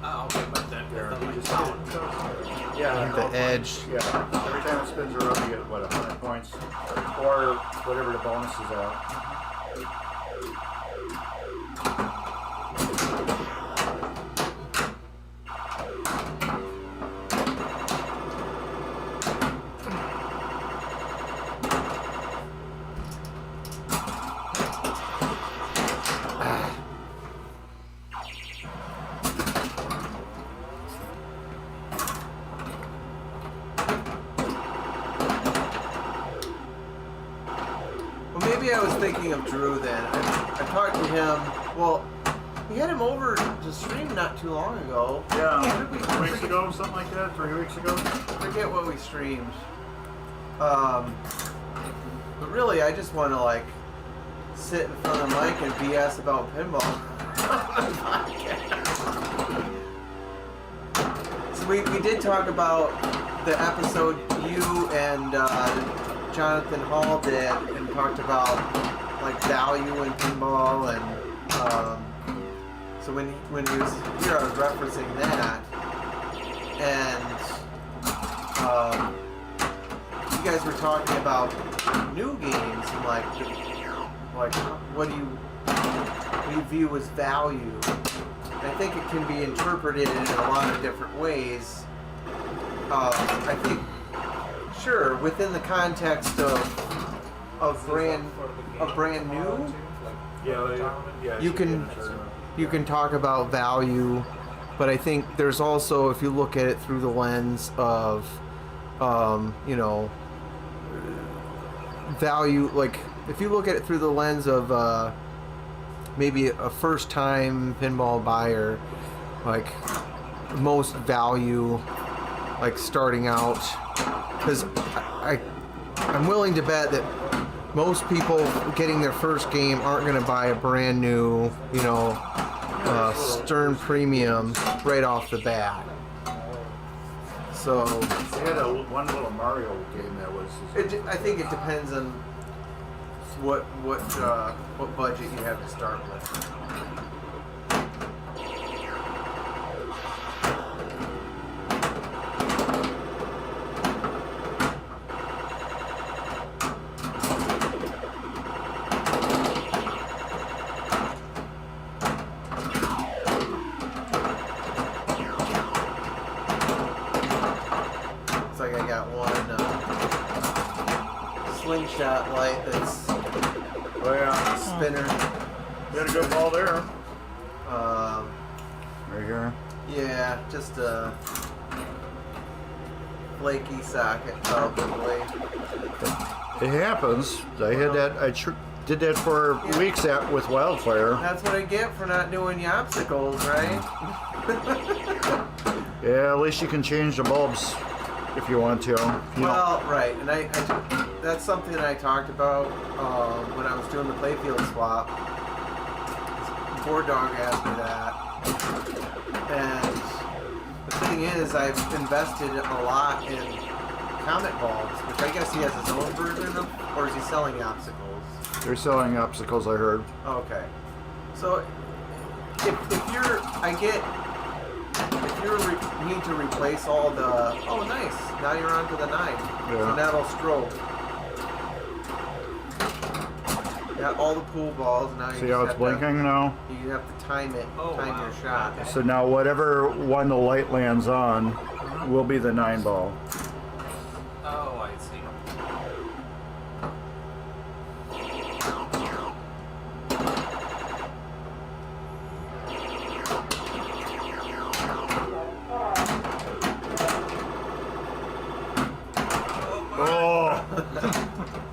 Oh, okay, but then There, there's he the just like hit pound. Yeah, The edge. Yeah, every time it spins around, you get, what, 100 points? Or whatever the bonuses are. maybe I was thinking of Drew then. I talked to him. Well, we had him over to stream not too long ago. Yeah, What did 2 weeks ago, something like that, 3 weeks ago. forget what we streamed. But really, I just want to like sit in front of the mic and BS about pinball. So we did talk about the episode you and Jonathan Hall did, and talked about like value in pinball, and so when he was here, I was referencing that, and you guys were talking about new games and like what do you view as value? I think it can be interpreted in a lot of different ways. I think, sure, within the context of brand new, you can talk about value, but I think there's also, if you look at it through the lens of value, like if you look at it through the lens of maybe a first-time pinball buyer, like most value, like starting out, because I'm willing to bet that most people getting their first game aren't going to buy a brand new, Stern Premium right off the bat. So They had one little Mario game that was. I think it depends on what budget you have to start with. Looks like I got one slingshot light that's Oh yeah. spinner. You had a good ball there. Right here. Yeah, just a flaky socket probably. It happens. I had that. Did that for weeks with Wildfire. That's what I get for not doing the obstacles, right? Yeah, at least you can change the bulbs if you want to. Well, right, and I that's something that I talked about when I was doing the playfield swap. Board Dog asked me that, and the thing is, I've invested a lot in Comet bulbs, which I guess he has his own version of, or is he selling obstacles? They're selling obstacles, I heard. Okay, so if you're, need to replace all the, oh nice, now you're onto the 9, Yeah. so that'll strobe. Got all the pool balls, now you See just how it's have blinking now? You have to time your shot. So now whatever one the light lands on will be the 9-ball. Oh, I see. Oh!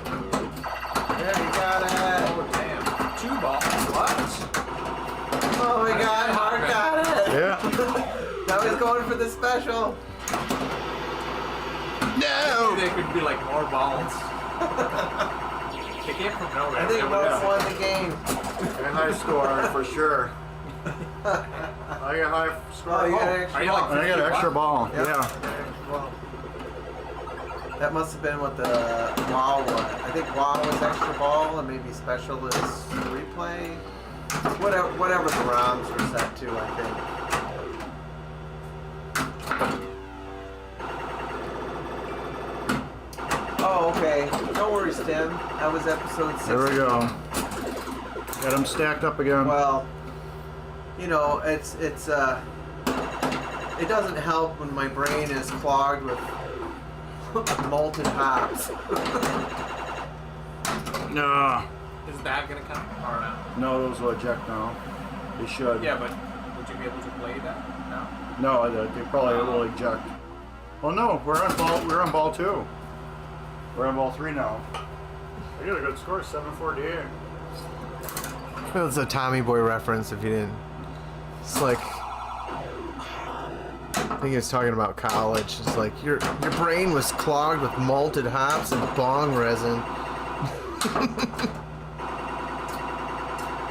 There, you got it. Oh, damn. 2 balls. What? Oh my god, Mark got it. Yeah. Now he's going for the special. No! There could be like more balls. They came from nowhere. I think They Mark were- won the game. A high score for sure. I got high score. Oh, you got an Are extra you like ball. I got an extra ball. Yep. Yeah. Well, that must have been what the WoW was. I think WoW was extra ball, and maybe special is replay. Whatever the ROMs were set to, I think. Oh, okay. No worries, Tim. That was episode 6. There we go. Got them stacked up again. Well, it's it doesn't help when my brain is clogged with malted hops. No. Is that gonna come or not? No, those will eject now. They should. Yeah, but would you be able to play that now? No, they probably will eject. Well, no, we're on ball. We're on ball 2. We're on ball 3 now. I got a good score, 748. It's a Tommy Boy reference if you didn't. It's like, I think he was talking about college. It's like your brain was clogged with malted hops and bong resin.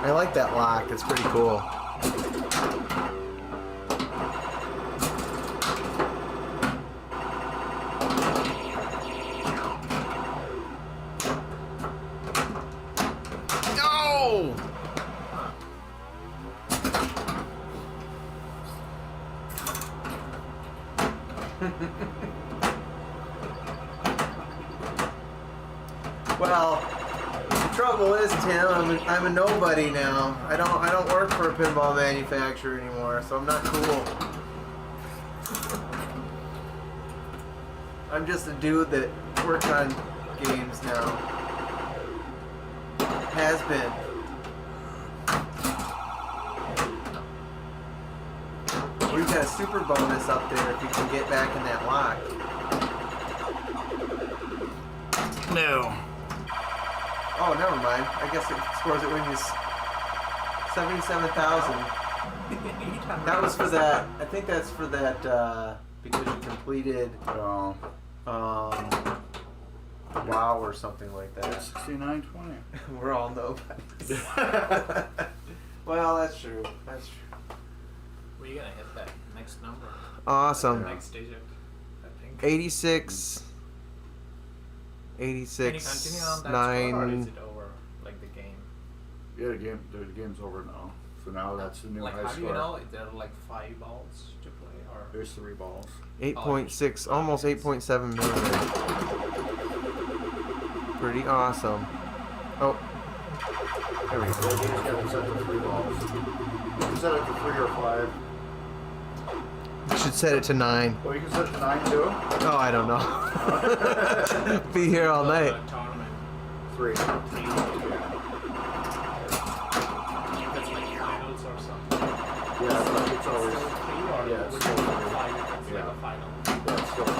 I like that lock. It's pretty cool. No! Well, the trouble is, Tim, I'm a nobody now. I don't work for a pinball manufacturer anymore, so I'm not cool. I'm just a dude that works on games now. Has been. We've got a super bonus up there if you can get back in that lock. No. Oh, never mind. I guess it scores it when you 77,000. That was for that. I think that's for that because you completed WoW or something like that. 6920. We're all nobodies. Well, that's true. That's true. Were you gonna hit that next number? Awesome. Next digit, I think. 86. Can you 86. continue on that 9. score, or is it over? Like the game? Yeah, the game's over now. So now that's the new Like high how score. do you know if there are like 5 balls to play or? There's 3 balls. 8.6. Almost 8.7 million. Pretty awesome. Oh. There we Yeah, go. you just gotta set to 3 balls. You can set it to 3 or 5. You should set it to 9. Well, you can set it to 9 too. Oh, I don't know. Be here all night. Tournament. 3. That's like finals or something. Yeah, it's always. Still 3 or Yeah, it's would still you 3. 5 if it's like Yeah. a final? Yeah, it's still 3.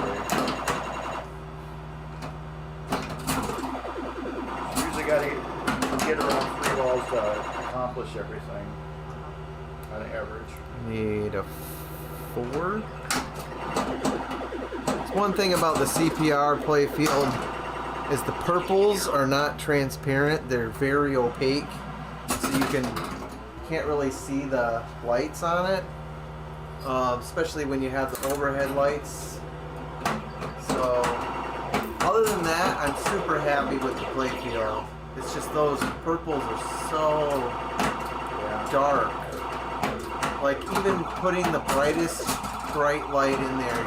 Usually gotta get around 3 balls to accomplish everything on average. Need a 4. One thing about the CPR play field is the purples are not transparent. They're very opaque, so you can't really see the lights on it, especially when you have the overhead lights. So other than that, I'm super happy with the play field. It's just those purples are so dark. Like even putting the brightest bright light in there,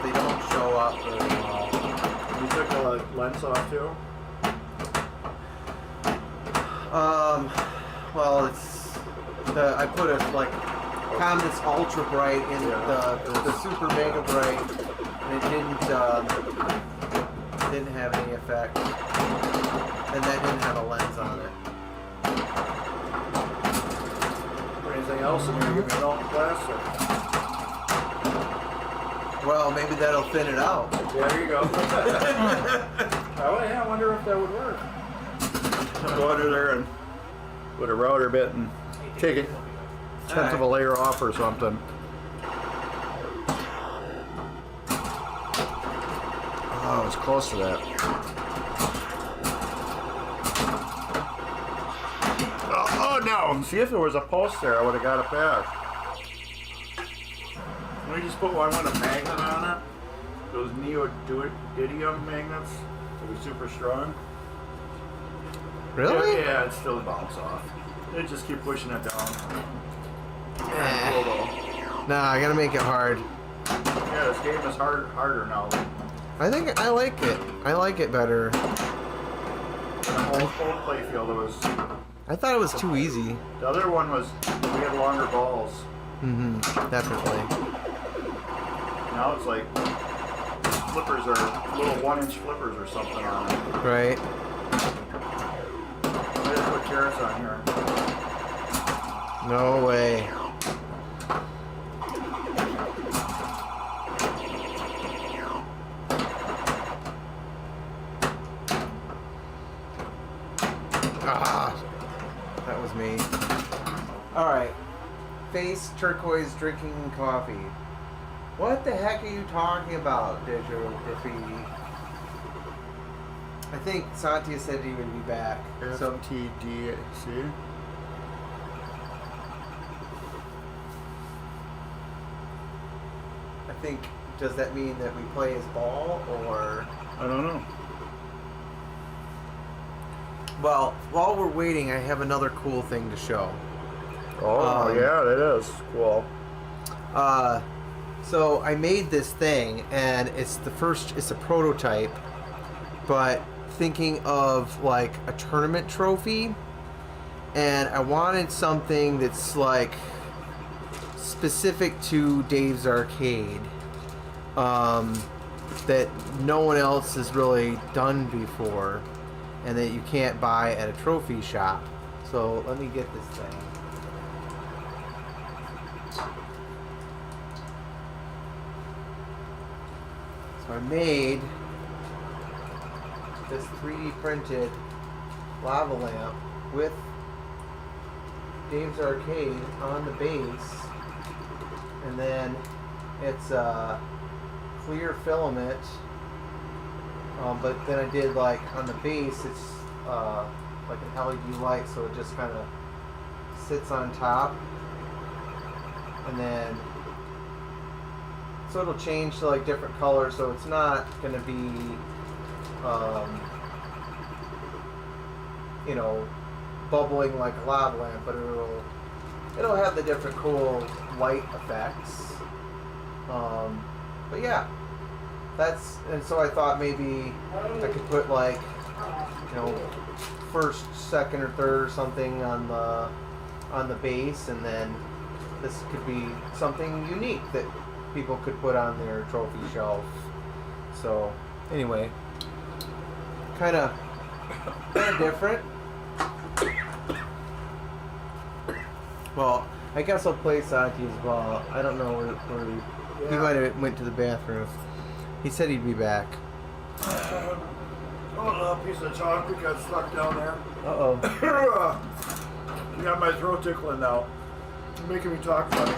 they don't show up very well. You took the lens off too? Well, I put a Comet's ultra bright in the super mega bright, and it didn't have any effect, and that didn't have a lens on it. Anything else in here? Give me all the plastic. Well, maybe that'll thin it out. Yeah, there you go. I wonder if that would work. Go under there and put a router bit and take a tenth of a layer off or something. Oh, it's close to that. Oh no! See, if there was a post there, I would have got it back. Let me just put one with a magnet on it. Those neodymium magnets. They're super strong. Really? Yeah, it still bounce off. They just keep pushing it down. Eh. Cool, Nah, I gotta make it hard. yeah, this game is harder now. I think I like it. I like it better. The old play field, I thought it was too easy. the other one was, we had longer balls. Definitely. Now it's like flippers are little 1-inch flippers or something on it. Right. It gas on here. No way. Ah, that was me. All right. Face turquoise drinking coffee. What the heck are you talking about, Digital Graffiti? I think Satya said he would be back. So FTDC. I think, does that mean that we play as ball or? I don't know. Well, while we're waiting, I have another cool thing to show. Oh, yeah, it is. Cool. So I made this thing, and it's a prototype, but thinking of like a tournament trophy, and I wanted something that's like specific to Dave's Arcade, that no one else has really done before, and that you can't buy at a trophy shop. So let me get this thing. So I made this 3D printed lava lamp with Dave's Arcade on the base, and then it's a clear filament, but then I did like on the base it's like an LED light, so it just kind of sits on top, and then so it'll change to like different colors, so it's not going to be you know, bubbling like a lava lamp, but it'll have the different cool light effects. But yeah, and so I thought maybe I could put like, you know, first, second, or third or something on the base, and then this could be something unique that people could put on their trophy shelf. So anyway, kind of different. Well, I guess I'll play Satya's ball. I don't know where he might have went to the bathroom. He said he'd be back. Oh, a piece of chocolate got stuck down there. Uh-oh. You got my throat tickling now. You're making me talk funny.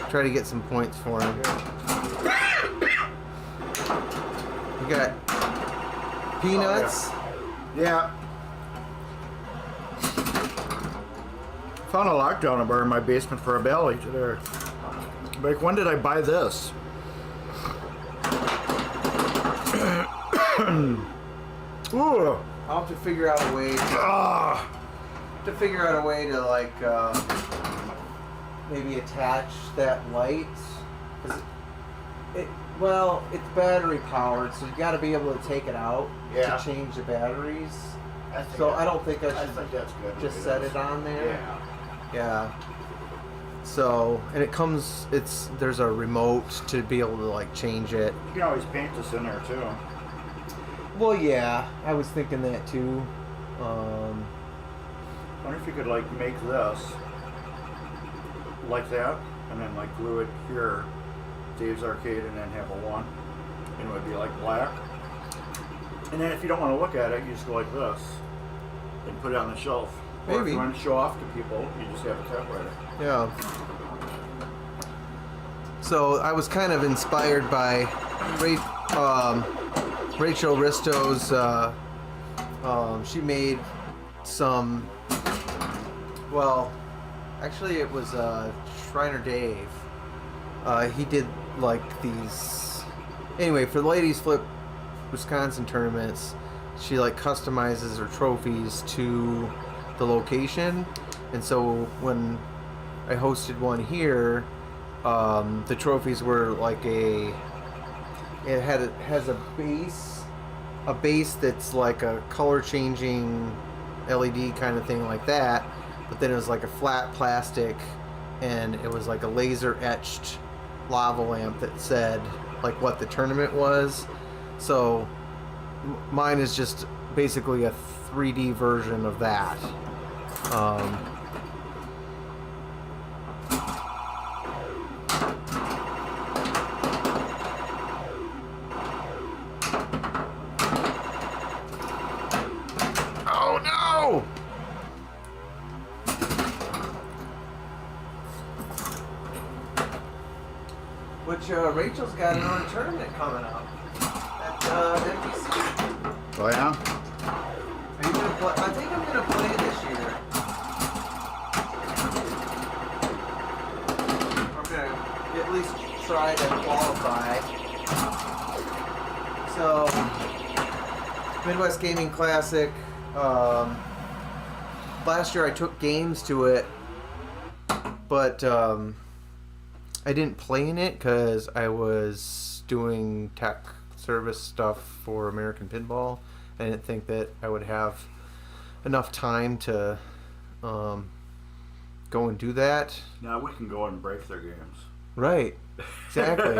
Try to get some points for him. You got peanuts. Yeah. Found a lockdown bar in my basement for a belly today. Like, when did I buy this? Ooh. I'll have to figure out a way to like maybe attach that light. 'Cause it's battery powered, so you got to be able to take it out Yeah. to change the batteries. I think So I don't think I should think that's good. just set it on there. Yeah. Yeah. So, and there's a remote to be able to like change it. You can always paint this in there too. Well, yeah, I was thinking that too. I wonder if you could like make this like that, and then like glue it here, Dave's Arcade, and then have a 1, and it would be like black. And then if you don't want to look at it, you just go like this and put it on the shelf. Or if Maybe. you want to show off to people, you just have a typewriter. Yeah. So I was kind of inspired by Rachel Risto's. She made some. Well, actually, it was Shriner Dave. He did like these. Anyway, for the Ladies Flip Wisconsin tournaments, she like customizes her trophies to the location, and so when I hosted one here, the trophies were like it has a base that's like a color changing LED kind of thing like that, but then it was like a flat plastic, and it was like a laser etched lava lamp that said like what the tournament was. So mine is just basically a 3D version of that. Oh no! Which Rachel's got another tournament coming up at NBC. Oh yeah? Are you gonna play? I think I'm gonna play this year. I'm gonna at least try to qualify. So, Midwest Gaming Classic. Last year I took games to it, but I didn't play in it because I was doing tech service stuff for American Pinball. I didn't think that I would have enough time to go and do that. Now we can go and break their games. Right. Exactly.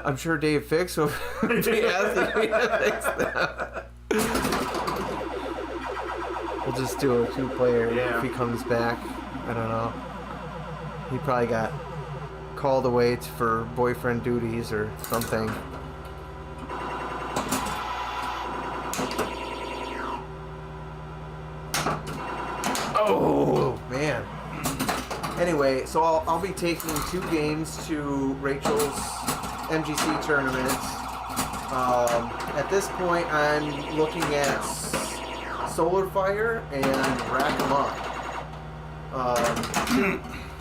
I'm sure Dave Fix will be asking me to fix them. We'll just do a 2-player if he comes back. I don't know. He probably got called away for boyfriend duties or something. Oh man. Anyway, so I'll be taking 2 games to Rachel's MGC tournaments. At this point, I'm looking at Solar Fire and Rack 'em Up.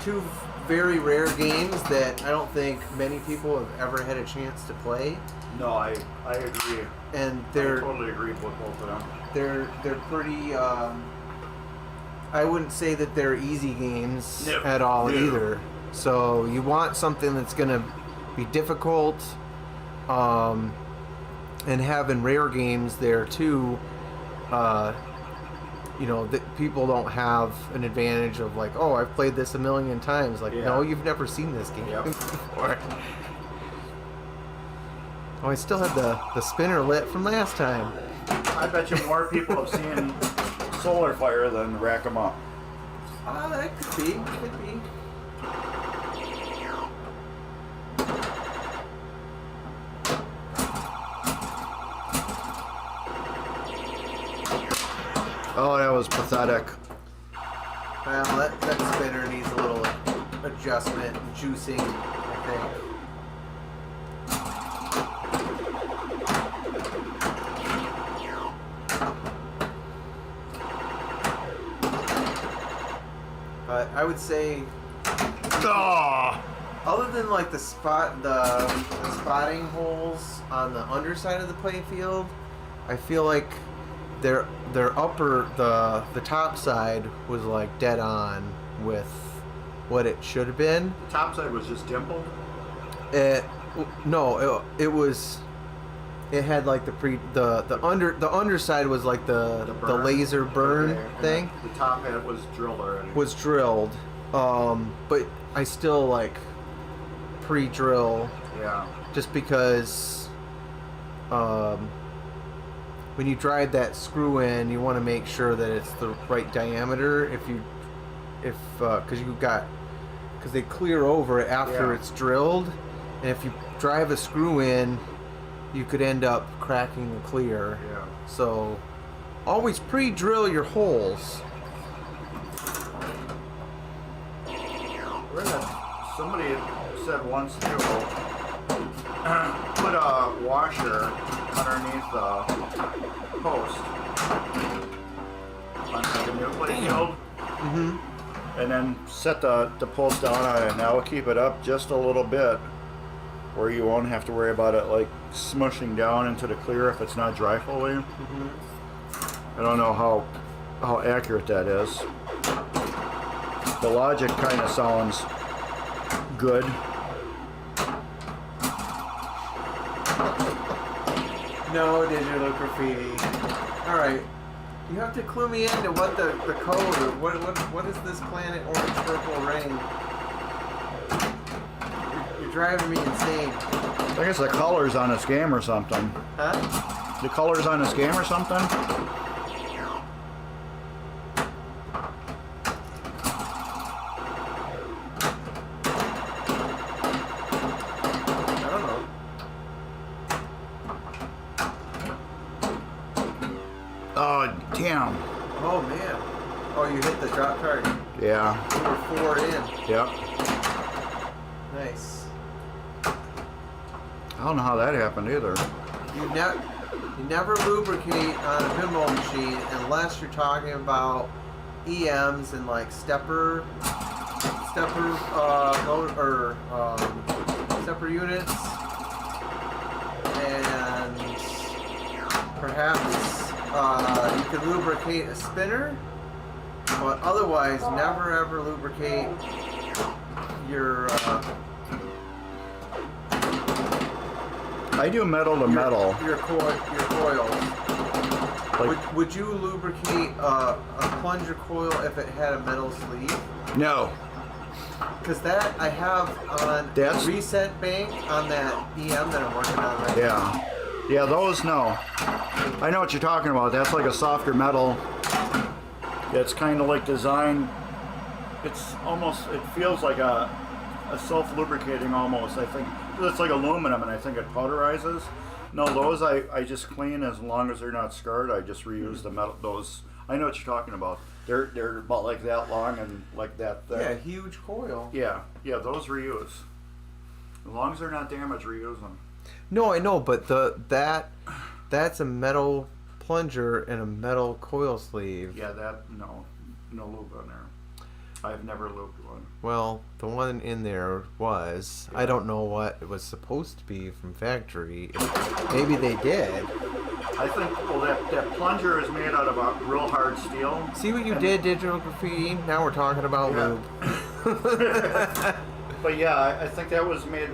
Two very rare games that I don't think many people have ever had a chance to play. No, I agree. And I they're totally agree with both of them. they're pretty. I wouldn't say that they're easy games at all either. So you want something that's gonna be difficult, and having rare games there too. You know, that people don't have an advantage of like, oh, I've played this a million times. Like, no, you've never seen this game before. Oh, I still have the spinner lit from last time. I bet you more people have seen Solar Fire than Rack 'em Up. That could be. Could be. Oh, that was pathetic. Well, that spinner needs a little adjustment, juicing, I think. But I would say, other than like the spotting holes on the underside of the playfield, I feel like their upper the top side was like dead on with what it should have been. The top side was just dimpled? It was. It had like the underside was like the laser burn thing. The top head was drilled already. Was drilled, but I still like pre-drill. Yeah. Just because, when you drive that screw in, you want to make sure that it's the right diameter. Because they clear over it after it's drilled, and if you drive a screw in, you could end up cracking the clear. Yeah. So, always pre-drill your holes. Somebody said once too, put a washer underneath the post on the new playfield. Mm-hmm. And then set the post down on it, and that will keep it up just a little bit, where you won't have to worry about it like smushing down into the clear if it's not dry fully. Mm-hmm. I don't know how accurate that is. The logic kind of sounds good. No digital graffiti. All right, you have to clue me into what the code or what is this planet orange purple ring? You're You're driving me insane. I guess the color's on this game or something. Huh? The color's on this game or something? I don't know. Oh, damn. Oh man. Oh, you hit the drop target. Yeah. You were 4 in. Yep. Nice. I don't know how that happened either. You never lubricate on a pinball machine unless you're talking about EMs and like stepper stepper units, and perhaps you could lubricate a spinner, but otherwise never ever lubricate your I do metal to metal. Your coils. Like, Would you lubricate a plunger coil if it had a metal sleeve? no. Because that I have on That's- reset bank on that EM that I'm working on right now. Yeah. Yeah, those, no. I know what you're talking about. That's like a softer metal. It's kind of like designed. It's almost, it feels like a self-lubricating almost, I think. It's like aluminum and I think it powderizes. No, those I just clean as long as they're not scarred. I just reuse the metal, those. I know what you're talking about. They're about like that long and like that thick. Yeah, huge coil. Yeah, those reuse. As long as they're not damaged, reuse them. No, I know, but that's a metal plunger and a metal coil sleeve. Yeah, no lube on there. I've never lubed one. Well, the one in there was. Yeah. I don't know what it was supposed to be from factory. Maybe they did. I think, well, that plunger is made out of a real hard steel. See what you did, Digital Graffiti? Now we're talking about Yeah. lube. But yeah, I think that was made,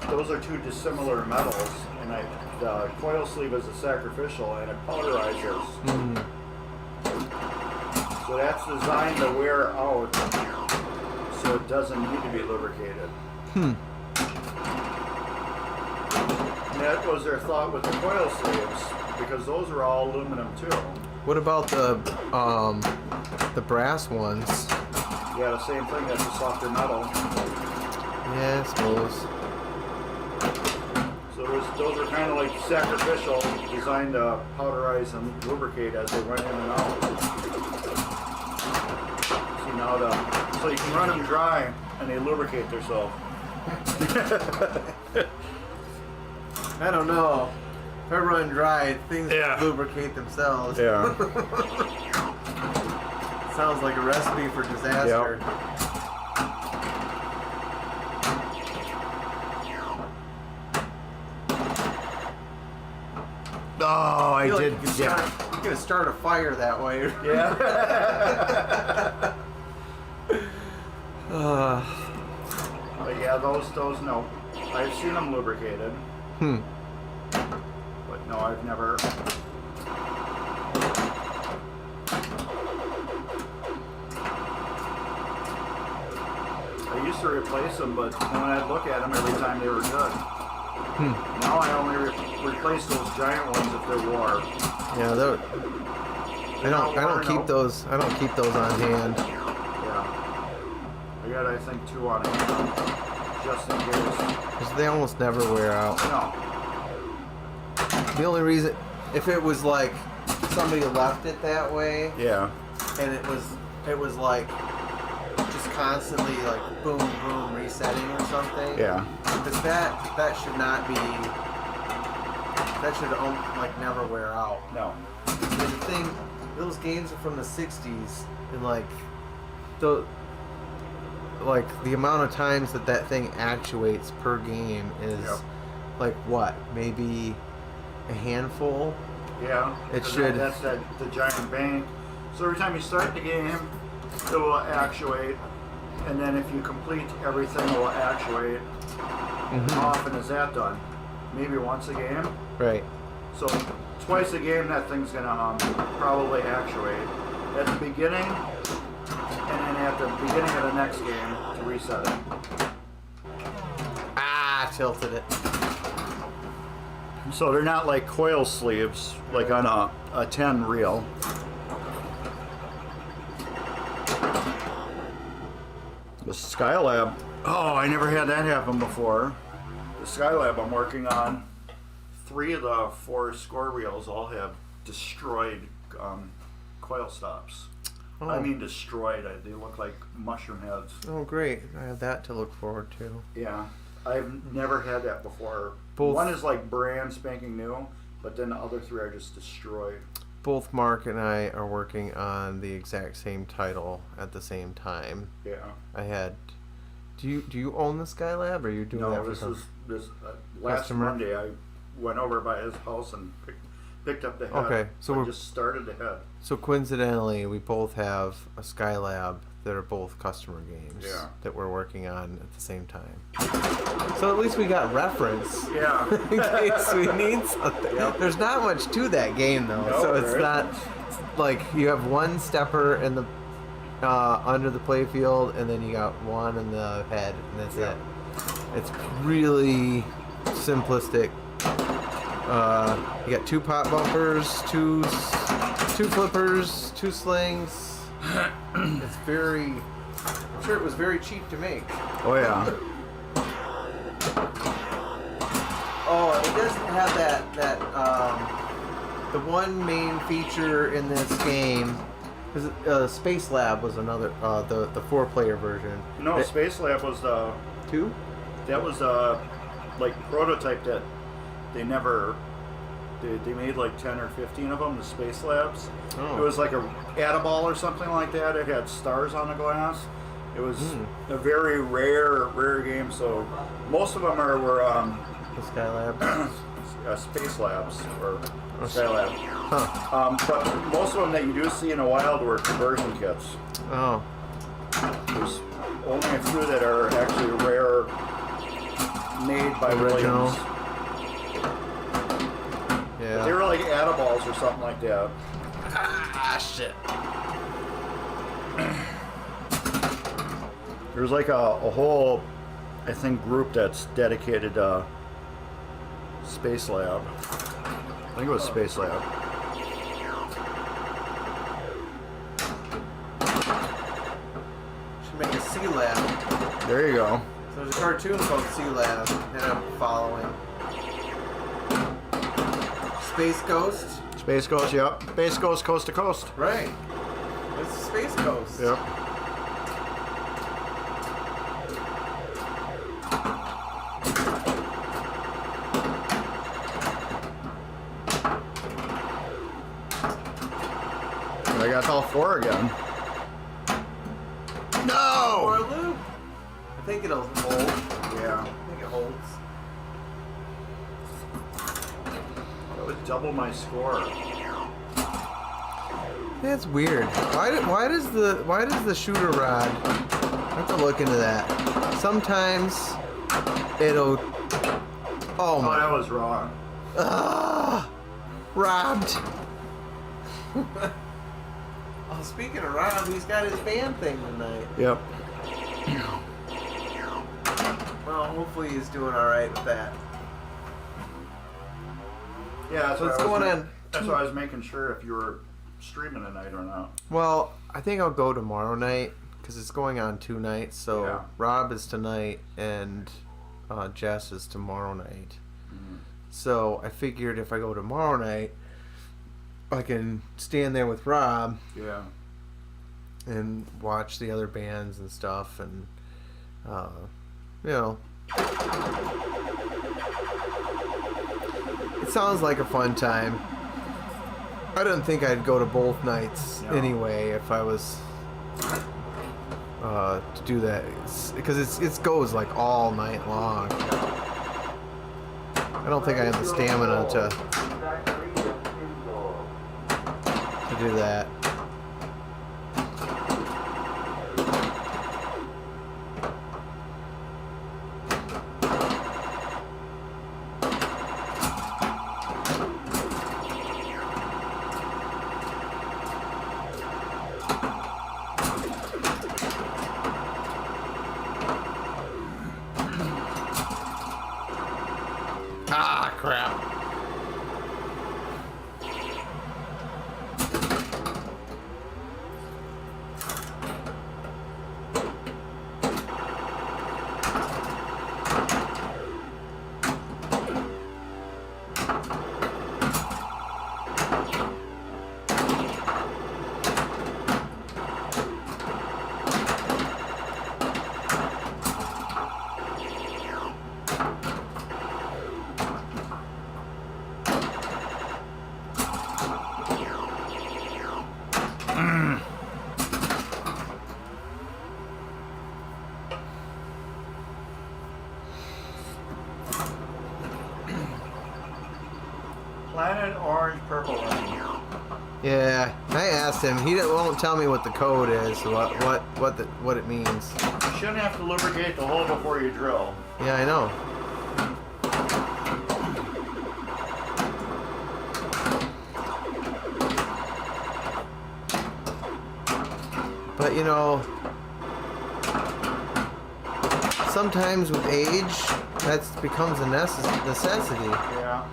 those are two dissimilar metals, and the coil sleeve is a sacrificial, and it powderizes. Mm. So that's designed to wear out, so it doesn't need to be lubricated. And that was their thought with the coil sleeves, because those are all aluminum too. What about the brass ones? Yeah, the same thing, that's a softer metal. Yeah, I suppose. So those are kind of like sacrificial, designed to powderize and lubricate as they went in and out. See now, so you can run them dry and they lubricate themselves. I don't know. If I run dry, things Yeah. lubricate themselves. Yeah. Sounds like a recipe for disaster. Oh, I feel like did. you could gonna start a fire that way. Yeah. But yeah, those no. I've seen them lubricated. But no, I've never. I used to replace them, but when I'd look at them every time they were good. Now I only replace those giant ones if they're wore. Yeah, I don't keep those. I don't keep those on hand. Yeah. I got, I think, 2 on hand, just in case. Because they almost never wear out. No. The only reason, if it was like somebody left it that way, Yeah. and it was like just constantly like boom boom resetting or something. Yeah. Because that should not be. That should like never wear out. No. And the thing, those games are from the '60s, and like the amount of times that thing actuates per game is like what, maybe a handful. Yeah. It 'cause should. That's the giant bank. So every time you start the game, it will actuate, and then if you complete everything, it will actuate. How often is that done? Maybe once a game. Right. So twice a game, that thing's gonna probably actuate at the beginning, and then at the beginning of the next game to reset it. Ah! tilted it. So they're not like coil sleeves, like on a 10 reel. The Skylab. Oh, I never had that happen before. The Skylab I'm working on, 3 of the 4 score reels all have destroyed coil stops. Oh. I mean destroyed. They look like mushroom heads. Oh, great. I have that to look forward to. Yeah. I've never had that before. Both. One is like brand spanking new, but then the other 3 are just destroyed. Both Mark and I are working on the exact same title at the same time. Yeah. I had. Do you own the Skylab, or are you doing that No, for this some is this last customer? Monday. I went over by his house and picked up the head. Okay, so I we're- just started the head. So coincidentally, we both have a Skylab that are both customer games Yeah. that we're working on at the same time. So at least we got reference Yeah. in case we need something. Yep. There's not much to that game though, No, so it's there not like you have one stepper in the under the playfield, and then you got one in the head, and that's Yeah. it. It's really simplistic. You got 2 pop bumpers, two flippers, 2 slings. It's very. I'm sure it was very cheap to make. Oh yeah. Oh, it doesn't have that the one main feature in this game. Because Space Lab was another the 4-player version. No, That- Space Lab was the 2? that was like prototype that they never. They made like 10 or 15 of them, the Space Labs. Oh. It was like a Add-a-Ball or something like that. It had stars on the glass. It was a very rare game. So most of them were The Skylab. Space Labs or Skylab. Huh. But most of them that you do see in the wild were conversion kits. Oh. There's only a few that are actually rare, made by Original. Williams. Yeah. They were like Add-a-Balls or something like that. Ah, shit. There's like a whole, I think, group that's dedicated to Space Lab. I think it was Space Lab. Should make a Sea Lab. There you go. So there's a cartoon called Sea Lab that I'm following. Space Ghost. Space Ghost, yep. Space Ghost coast to coast. Right. It's Space Ghost. Yep. I got all 4 again. Or No! a loop. I think it'll hold. Yeah. I think it holds. That would double my score. That's weird. Why does the shooter rod? I have to look into that. Sometimes it'll. Oh Oh, my. that was wrong. Ah, robbed. Oh, speaking of robbed, he's got his band thing tonight. Yep. Well, hopefully he's doing all right with that. Yeah, that's So what it's I was going ma- on. That's why I was making sure if you were streaming tonight or not. Well, I think I'll go tomorrow night because it's going on 2 nights. So Yeah. Rob is tonight and Jess is tomorrow night. Mhm. So I figured if I go tomorrow night, I can stand there with Rob Yeah. and watch the other bands and stuff, and you know, it sounds like a fun time. I didn't think I'd go to both nights No. anyway if I was to do that, because it goes like all night long. I don't think I have the stamina to do that. Planet Orange Purple Rain. Yeah, I asked him. He won't tell me what the code is. What it means. You shouldn't have to lubricate the hole before you drill. Yeah, I know. But you know, sometimes with age, that becomes a necessity. Yeah.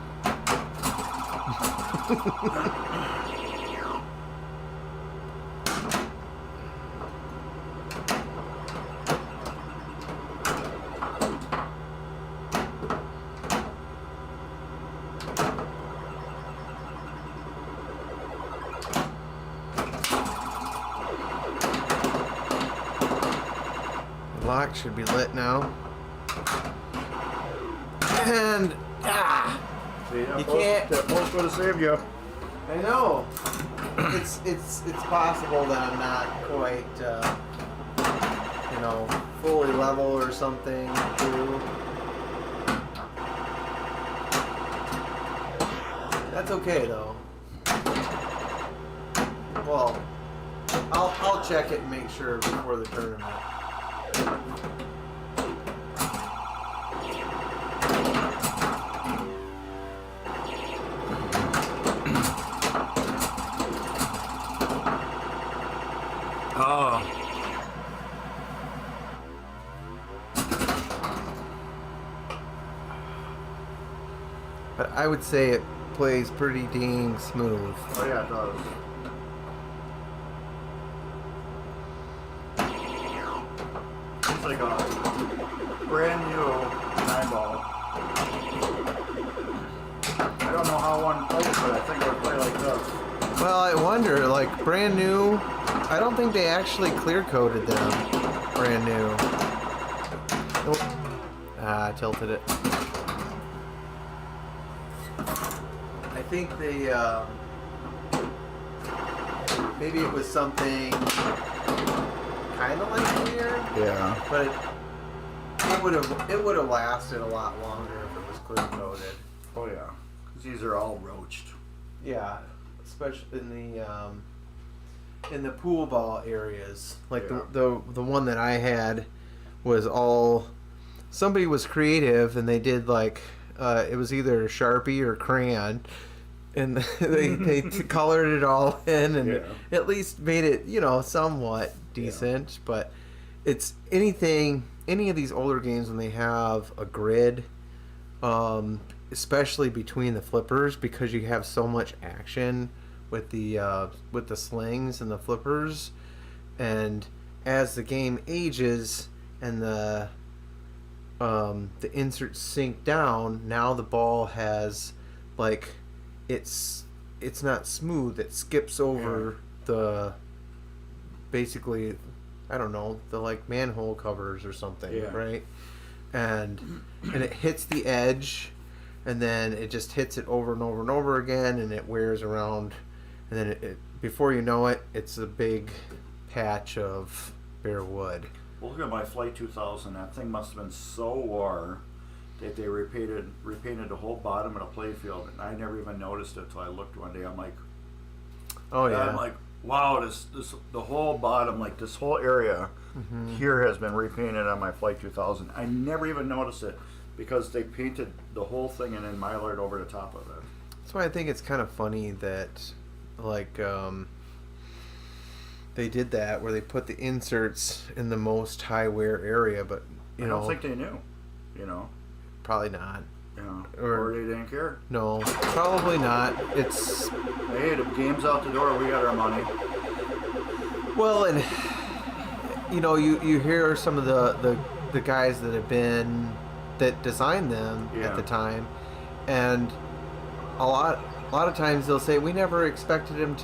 The lock should be lit now. And See, You can't- That post would have saved you. I know. It's possible that I'm not quite fully level or something too. That's okay though. Well, I'll check it and make sure before the tournament. Oh. But I would say it plays pretty dang smooth. Oh yeah, it does. It's like a brand new Nineball. I don't know how one plays, but I think it would play like this. Well, I wonder, like brand new. I don't think they actually clear coated them. Brand new. Nope. Ah, I tilted it. I think they. Maybe it was something kind of like clear, Yeah. but it would have lasted a lot longer if it was clear coated. Oh yeah. 'Cause these are all roached. Yeah, especially in the pool ball areas. Like Yeah. the one that I had was all somebody was creative and they did like it was either Sharpie or crayon, and they colored it all in and Yeah. at least made it somewhat decent. But it's any of these older games when they have a grid. Especially between the flippers, because you have so much action with the slings and the flippers, and as the game ages and the inserts sink down, now the ball has like it's not smooth. It skips over the basically I don't know the like manhole covers or something, Yeah. right? And it hits the edge. And then it just hits it over and over and over again, and it wears around, and then it before you know it, it's a big patch of bare wood. Well, look at my Flight 2000. That thing must have been so wore that they repainted the whole bottom of the playfield, and I never even noticed it until I looked one day. I'm like, Oh yeah. I'm like, wow, this the whole bottom, like this whole area here has been repainted on my Flight 2000. I never even noticed it because they painted the whole thing and then mylared over the top of it. That's why I think it's kind of funny that like they did that where they put the inserts in the most high wear area, but I don't think they knew, probably not. Or they didn't care. No, probably not. It's Hey, the game's out the door. We got our money. well, and you hear some of the guys that designed them Yeah. at the time, and lot of times they'll say we never expected them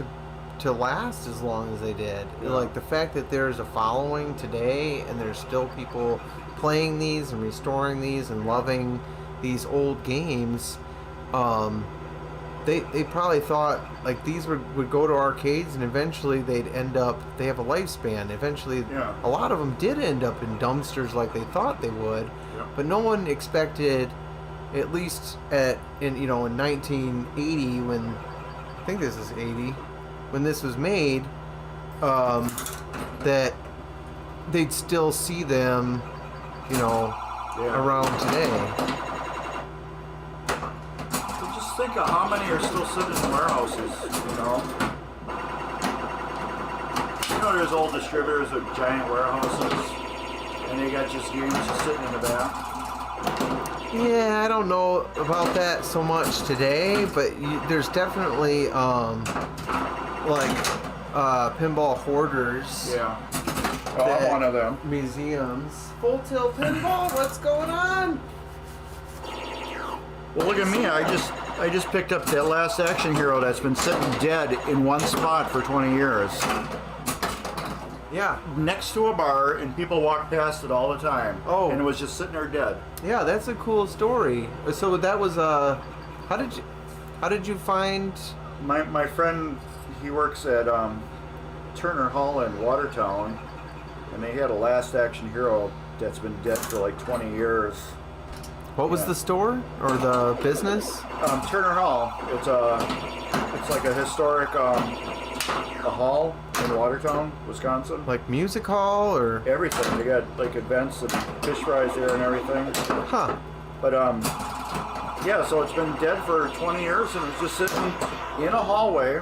to last as long as they did. Yeah. Like the fact that there's a following today and there's still people playing these and restoring these and loving these old games. They probably thought like these would go to arcades and eventually they'd end up, they have a lifespan. Eventually, Yeah. a lot of them did end up in dumpsters like they thought they would, Yeah. but no one expected, at least in 1980 when, I think this is 80, when this was made, that they'd still see them, Yeah. around today. Just think of how many are still sitting in warehouses, there's old distributors with giant warehouses, and they got just games just sitting in the back. Yeah, I don't know about that so much today, but there's definitely pinball hoarders. Yeah. Oh, I'm that- one of them. Museums. Full Tilt Pinball, what's going on? Well, look at me. I just picked up that Last Action Hero that's been sitting dead in one spot for 20 years. Yeah, Next to a bar, and people walk past it all the time. Oh. And it was just sitting there dead. yeah, that's a cool story. So that was how did you find? My friend, he works at Turner Hall in Watertown, and they had a Last Action Hero that's been dead for like 20 years. What was Yeah. the store or the business? Turner Hall. It's like a historic a hall in Watertown, Wisconsin. Like music hall or? Everything. They got like events and fish fries there and everything. Huh. But yeah, so it's been dead for 20 years and it's just sitting in a hallway,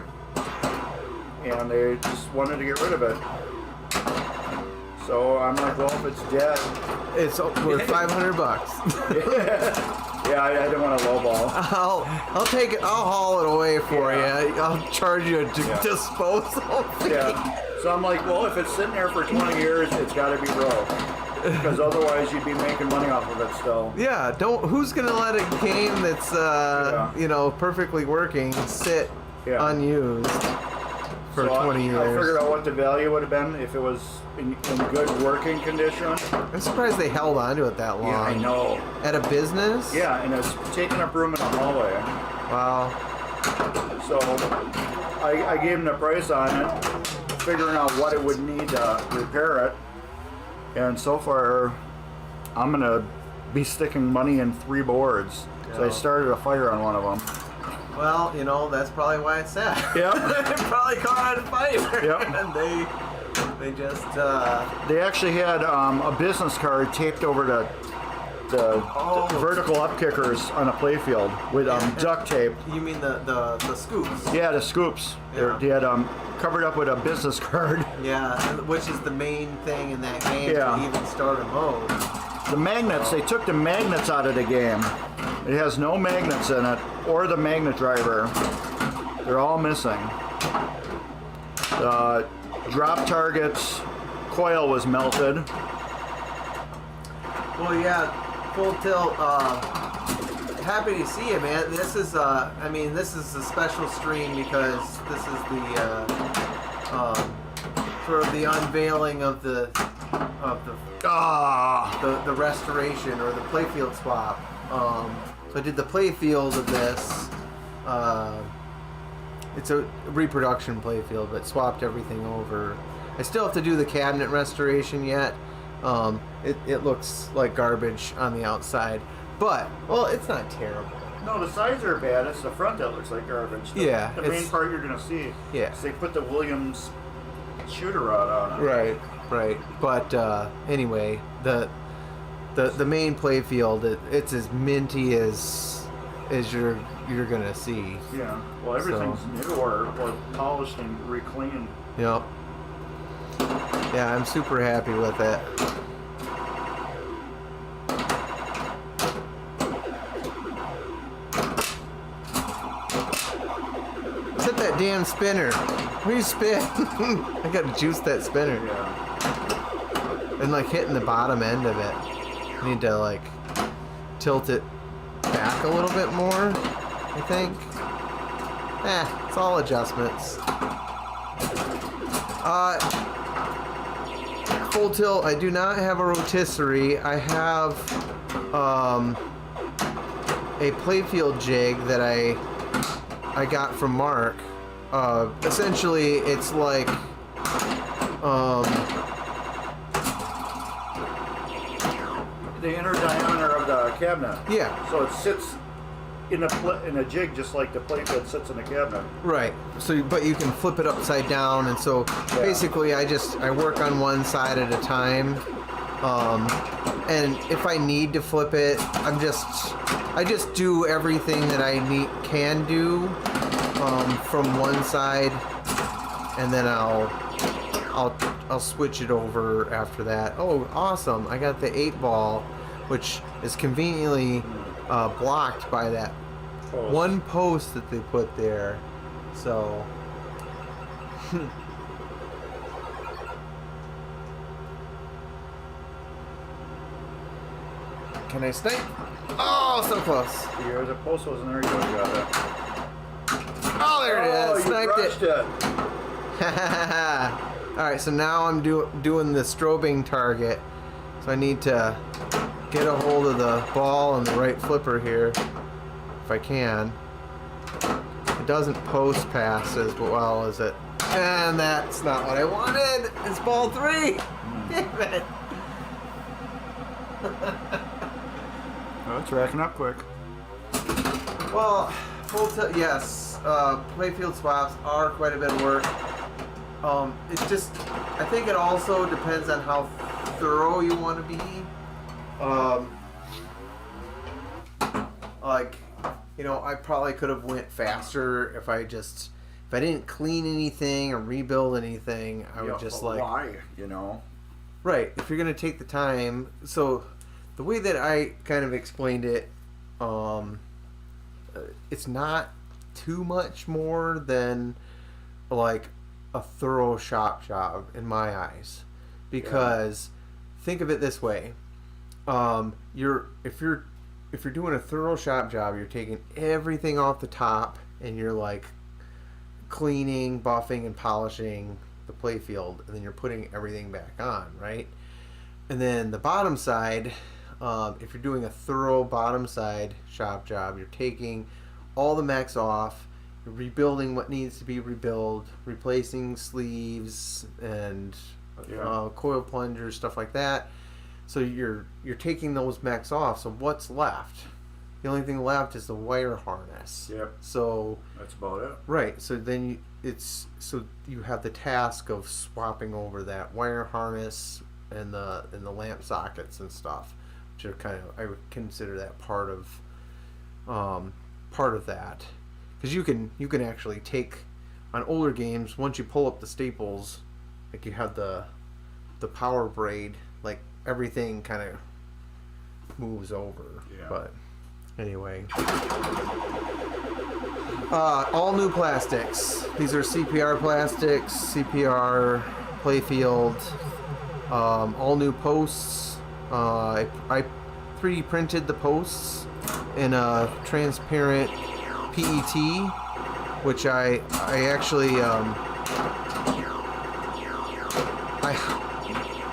and they just wanted to get rid of it. So I'm like, well, if it's dead, It's worth $500. yeah, I didn't want to lowball. I'll take it. I'll haul it away for Yeah. you. I'll charge you a Yeah. disposal fee. Yeah. So I'm like, well, if it's sitting there for 20 years, it's got to be broke, because otherwise you'd be making money off of it still. Yeah, who's gonna let a game that's perfectly working sit Yeah. unused for So 20 years? I figured out what the value would have been if it was in good working condition. I'm surprised they held on to it that long. Yeah, I know. At a business? Yeah, and it's taking up room in the hallway. Wow. So I gave him the price on it, figuring out what it would need to repair it. And so far, I'm gonna be sticking money in 3 boards. So I Yeah. started a fire on one of them. Well, that's probably why it's sad. Yeah. It probably caught on fire. Yep. And they just They actually had a business card taped over the Oh. vertical up kickers on a playfield with duct tape. you mean the scoops? Yeah, the scoops. Yeah. They had covered up with a business card. Yeah, which is the main thing in that game Yeah. to even start a mode. The magnets, they took the magnets out of the game. It has no magnets in it, or the magnet driver. They're all missing. The drop target's coil was melted. Well, yeah, Full Tilt. Happy to see you, man. This is this is a special stream because this is the sort of the unveiling of the the restoration or the playfield swap. So I did the playfield of this. It's a reproduction playfield, but swapped everything over. I still have to do the cabinet restoration yet. It looks like garbage on the outside, but it's not terrible. No, the sides are bad. It's the front that looks like garbage. Yeah, The main it's- part you're gonna see. Yeah. is they put the Williams shooter rod on it. Right. But anyway, the main playfield, it's as minty as you're gonna see. Yeah. Well, everything's new or polished and recleaned. Yep. Yeah, I'm super happy with it. Hit that damn spinner. Where you spin? I gotta juice that spinner. Yeah. And hitting the bottom end of it. I need to tilt it back a little bit more. I think. It's all adjustments. Full tilt, I do not have a rotisserie. I have a playfield jig that I got from Mark. Essentially, it's like the inner diameter of the cabinet. Yeah. So it sits in a jig just like the playfield sits in a cabinet. Right. So, but you can flip it upside down, and so basically, I work on one side at a time. And if I need to flip it, I just do everything that I can do from one side, and then I'll switch it over after that. Oh, awesome! I got the 8-ball, which is conveniently blocked by that one post that they put there. So. Can I snipe? Oh, so close. Yeah, the post wasn't there. You got it. Oh, there it is. Sniped it. it. Alright, so now I'm doing the strobing target. So I need to get a hold of the ball and the right flipper here, if I can. It doesn't post pass as well as it. And that's not what I wanted. It's ball 3. Damn it. Oh, it's racking up quick. Well, yes, playfield swaps are quite a bit of work. It's just, I think it also depends on how thorough you want to be. Like, you know, I probably could have went faster if I didn't clean anything or rebuild anything. I would just like. Why? You know. Right. If you're gonna take the time, so the way that I kind of explained it, it's not too much more than like a thorough shop job in my eyes, because think of it this way: if you're doing a thorough shop job, you're taking everything off the top and you're like cleaning, buffing, and polishing the playfield, and then you're putting everything back on, right? And then the bottom side, if you're doing a thorough bottom side shop job, you're taking all the mechs off, you're rebuilding what needs to be rebuilt, replacing sleeves and coil plungers, stuff like that. So you're taking those mechs off. So what's left? The only thing left is the wire harness. Yep. So that's about it. Right. So then you have the task of swapping over that wire harness and the lamp sockets and stuff, which are kind of, I would consider that part of that, because you can actually take on older games, once you pull up the staples, like you have the power braid, like everything kind of moves over. Yeah. But anyway, all new plastics. These are CPR plastics, CPR playfield. All new posts. I 3D printed the posts in a transparent PET, which I actually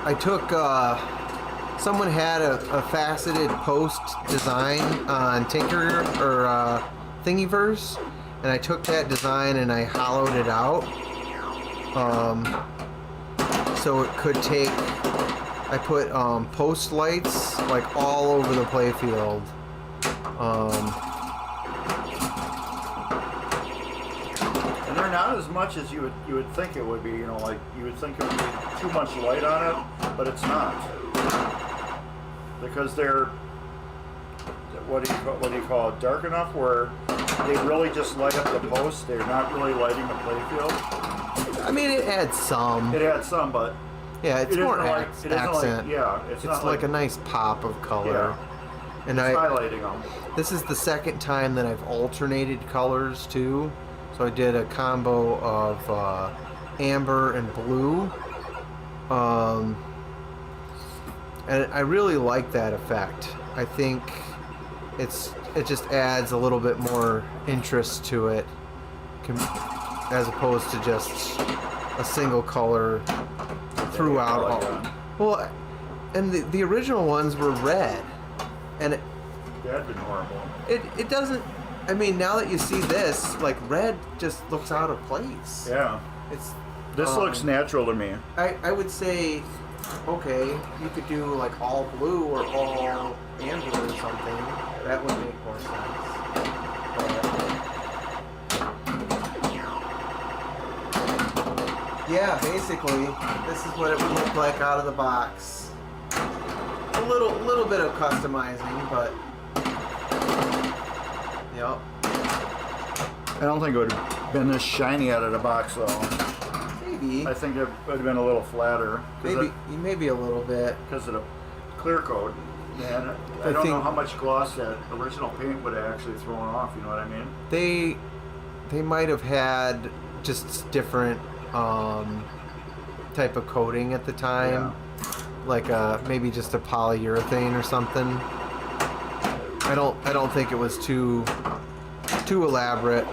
I took someone had a faceted post design on Tinker or Thingiverse, and I took that design and I hollowed it out. So it could take. I put post lights like all over the playfield. And they're not as much as you would think it would be. You know, like you would think it would be too much light on it, but it's not, because they're what do you call it? Dark enough where they really just light up the post. They're not really lighting the playfield. I mean, it adds some. It adds some, but yeah, it's more accent. It's It's not like a nice pop of color. Yeah. And it's highlighting them. This is the second time that I've alternated colors too. So I did a combo of amber and blue. And I really like that effect. I think it's it just adds a little bit more interest to it, as opposed to just a single color throughout all. Well, and the original ones were red, and That'd been horrible. it doesn't. I mean, now that you see this, like, red just looks out of place. Yeah. This looks natural to me. I would say, okay, you could do like all blue or all amber or something. That would make more sense. But yeah, basically, this is what it would look like out of the box. A little bit of customizing, but yep. I don't think it would have been this shiny out of the box though. Maybe. I think it would have been a little flatter. Maybe a little bit. Because of the clear coat. And I don't know how much gloss that original paint would have actually thrown off, you know what I mean? They might have had just different type of coating at the time. Yeah. Like maybe just a polyurethane or something. I don't think it was too elaborate.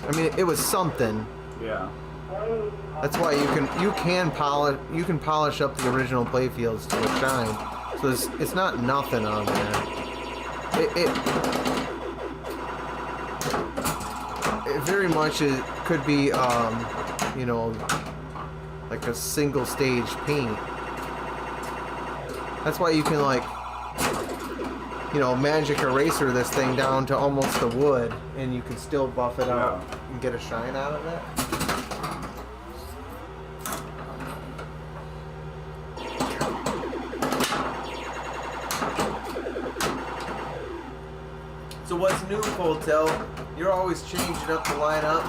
I mean, it was something. Yeah. That's why you can polish up the original playfields to a shine. So it's not nothing on there. It very much could be you know, like a single stage paint. That's why you can, like, you know, magic eraser this thing down to almost the wood, and you can still buff it out and get a shine out of it. So what's new, Full Tilt? You're always changing up the lineup.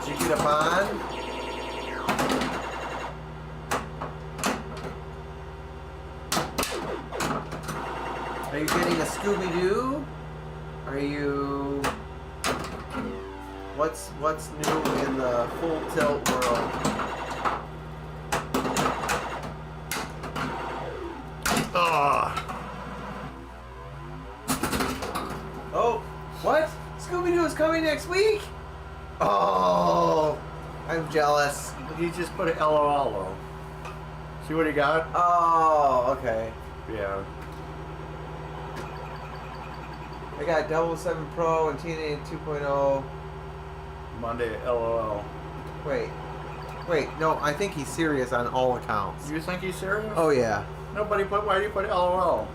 Did you get a bond? Are you getting a Scooby-Doo? Are you... What's new in the Full Tilt world? Oh, what? Scooby-Doo is coming next week? Oh, I'm jealous. You just put an LOL though. See what he got? Oh, okay. Yeah. I got 007 Pro and TNA 2.0. Monday LOL. Wait, no, I think he's serious on all accounts. You think he's serious? Oh yeah. Why do you put LOL?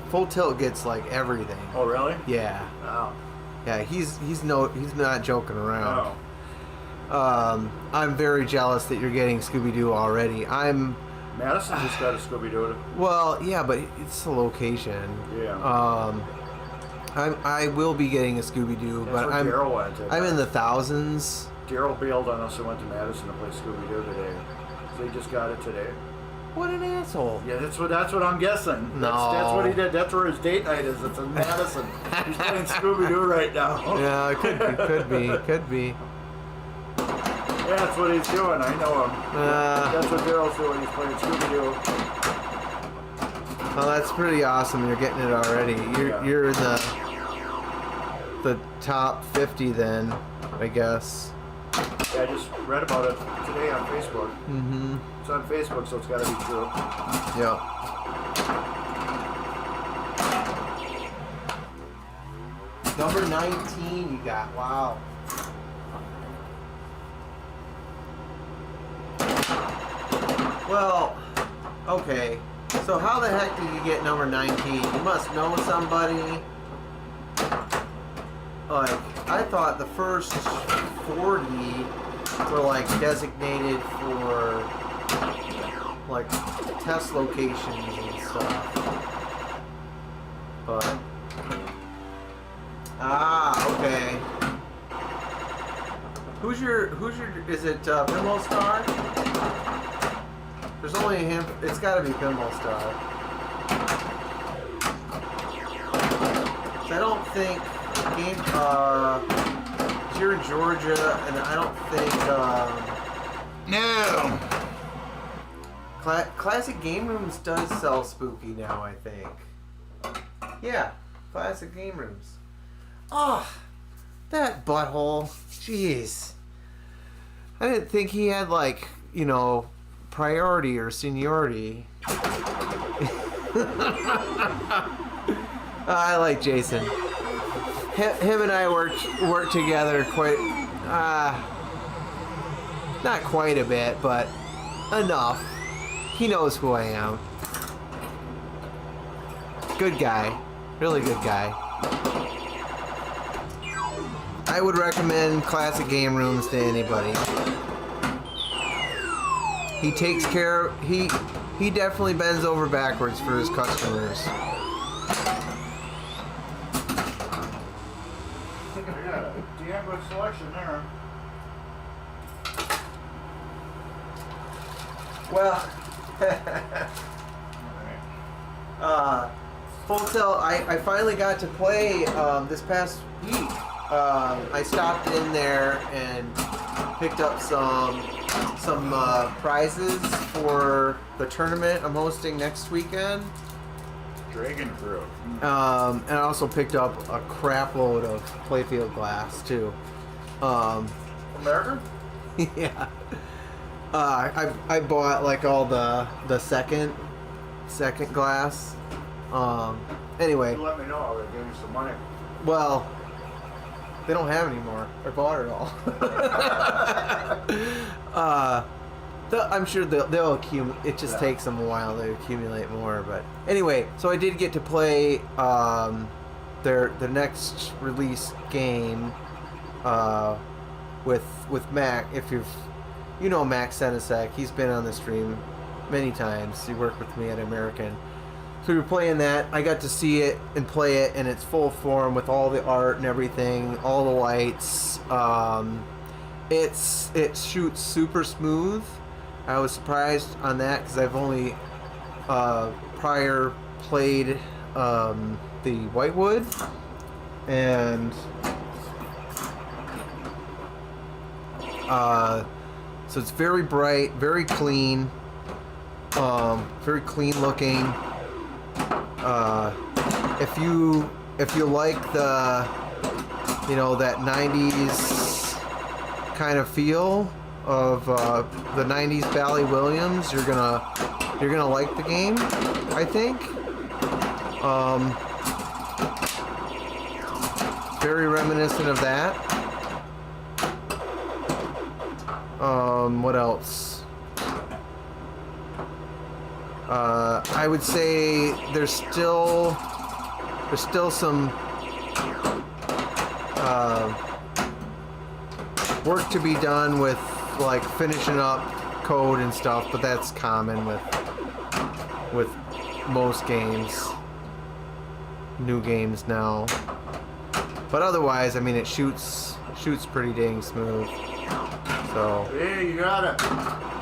Full Tilt gets like everything. Oh really? Yeah. Oh. Yeah, he's not joking around. Oh. I'm very jealous that you're getting Scooby-Doo already. Madison just got a Scooby-Doo. Well, yeah, but it's the location. Yeah. I will be getting a Scooby-Doo, but I'm in the thousands. Daryl bailed on us and went to Madison to play Scooby-Doo today. So he just got it today. What an asshole! Yeah, that's what I'm guessing. No. That's what he did. That's where his date night is. It's in Madison. He's playing Scooby-Doo right now. Yeah, it could be. Yeah, that's what he's doing. I know him. That's what Daryl's doing. He's playing Scooby-Doo. Well, that's pretty awesome. You're getting it already. You're in the top 50 then, I guess. Yeah, I just read about it today on Facebook. Mm-hmm. It's on Facebook, so it's got to be true. Yeah. Number 19 you got. Wow. Well, okay. So how the heck did you get number 19? You must know somebody. Like, I thought the first 40 were like designated for like test locations and stuff. But okay. Who's your is it Pinball Star? There's only him. It's got to be Pinball Star. So I don't think you're in Georgia, and I don't think No. Classic Game Rooms does sell Spooky now. I think. Yeah, Classic Game Rooms. Oh, that butthole. Jeez. I didn't think he had, like, you know, priority or seniority. I like Jason. Him and I worked together quite, not quite a bit, but enough. He knows who I am. Good guy. Really good guy. I would recommend Classic Game Rooms to anybody. He takes care. He definitely bends over backwards for his customers. Yeah, damn good selection there. Well, Hotel. I finally got to play this past week. I stopped in there and picked up some prizes for the tournament I'm hosting next weekend. Dragon Fruit. And I also picked up a crap load of playfield glass too. America? Yeah. I bought like all the second glass. Anyway. You let me know. I'll give you some money. Well, they don't have any more. I bought it all. I'm sure they'll accumulate. It just takes them a while to accumulate more. But anyway, so I did get to play their next release game with Mac. If you know Mac Senesek, he's been on the stream many times. He worked with me at American. So we were playing that. I got to see it and play it in its full form with all the art and everything, all the lights. It shoots super smooth. I was surprised on that because I've only prior played the Whitewood, and so it's very bright, very clean looking. If you like the, you know, that 90s kind of feel of the 90s Bally Williams, you're gonna like the game, I think. Very reminiscent of that. What else? I would say there's still some work to be done with, like, finishing up code and stuff, but that's common with most games, new games now. But otherwise, I mean, it shoots pretty dang smooth. So. Hey, you got it.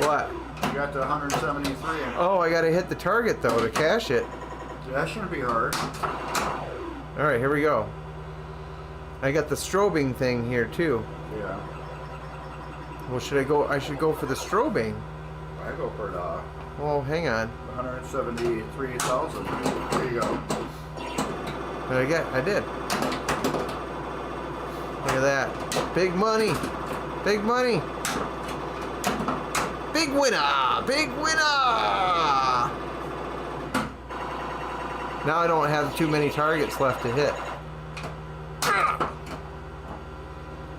What? You got the 173. Oh, I gotta hit the target though to cash it. That shouldn't be hard. All right, here we go. I got the strobing thing here too. Yeah. Well, should I go? I should go for the strobing. I go for the Well, hang on. 173,000. There you go. What did I get? I did. Look at that. Big money. Big money. Big winner. Big winner. Now I don't have too many targets left to hit. I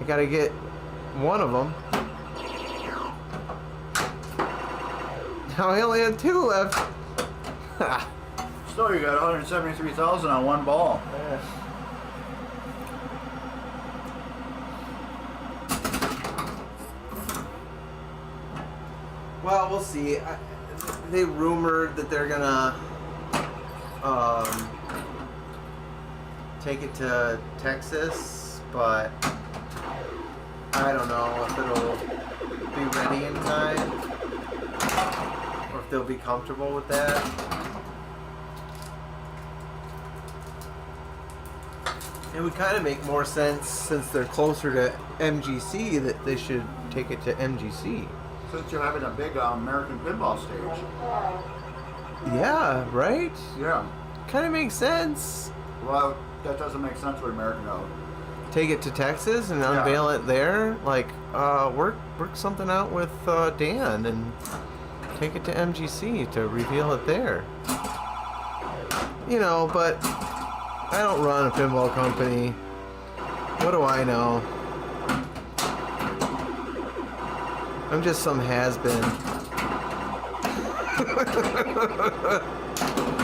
gotta get one of them. Now I only have two left. Still, you got 173,000 on one ball. Yeah. Well, we'll see. They rumored that they're gonna take it to Texas, but I don't know if it'll be ready in time or if they'll be comfortable with that. It would kind of make more sense since they're closer to MGC that they should take it to MGC. Since you're having a big American pinball stage. Yeah, right? Yeah. Kind of makes sense. Well, that doesn't make sense with American out. Take it to Texas and unveil it there. Like, work something out with Dan and take it to MGC to reveal it there. You know, but I don't run a pinball company. What do I know? I'm just some has-been.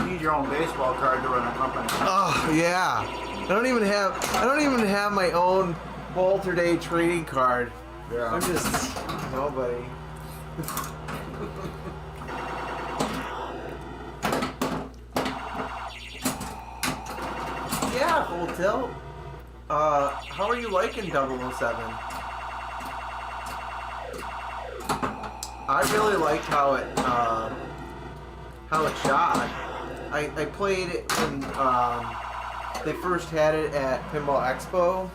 You need your own baseball card to run a company. Oh yeah. I don't even have my own Walter Day trading card. Yeah. I'm just nobody. Yeah, Full Tilt. How are you liking 007? I really liked how it shot. I played it when they first had it at Pinball Expo.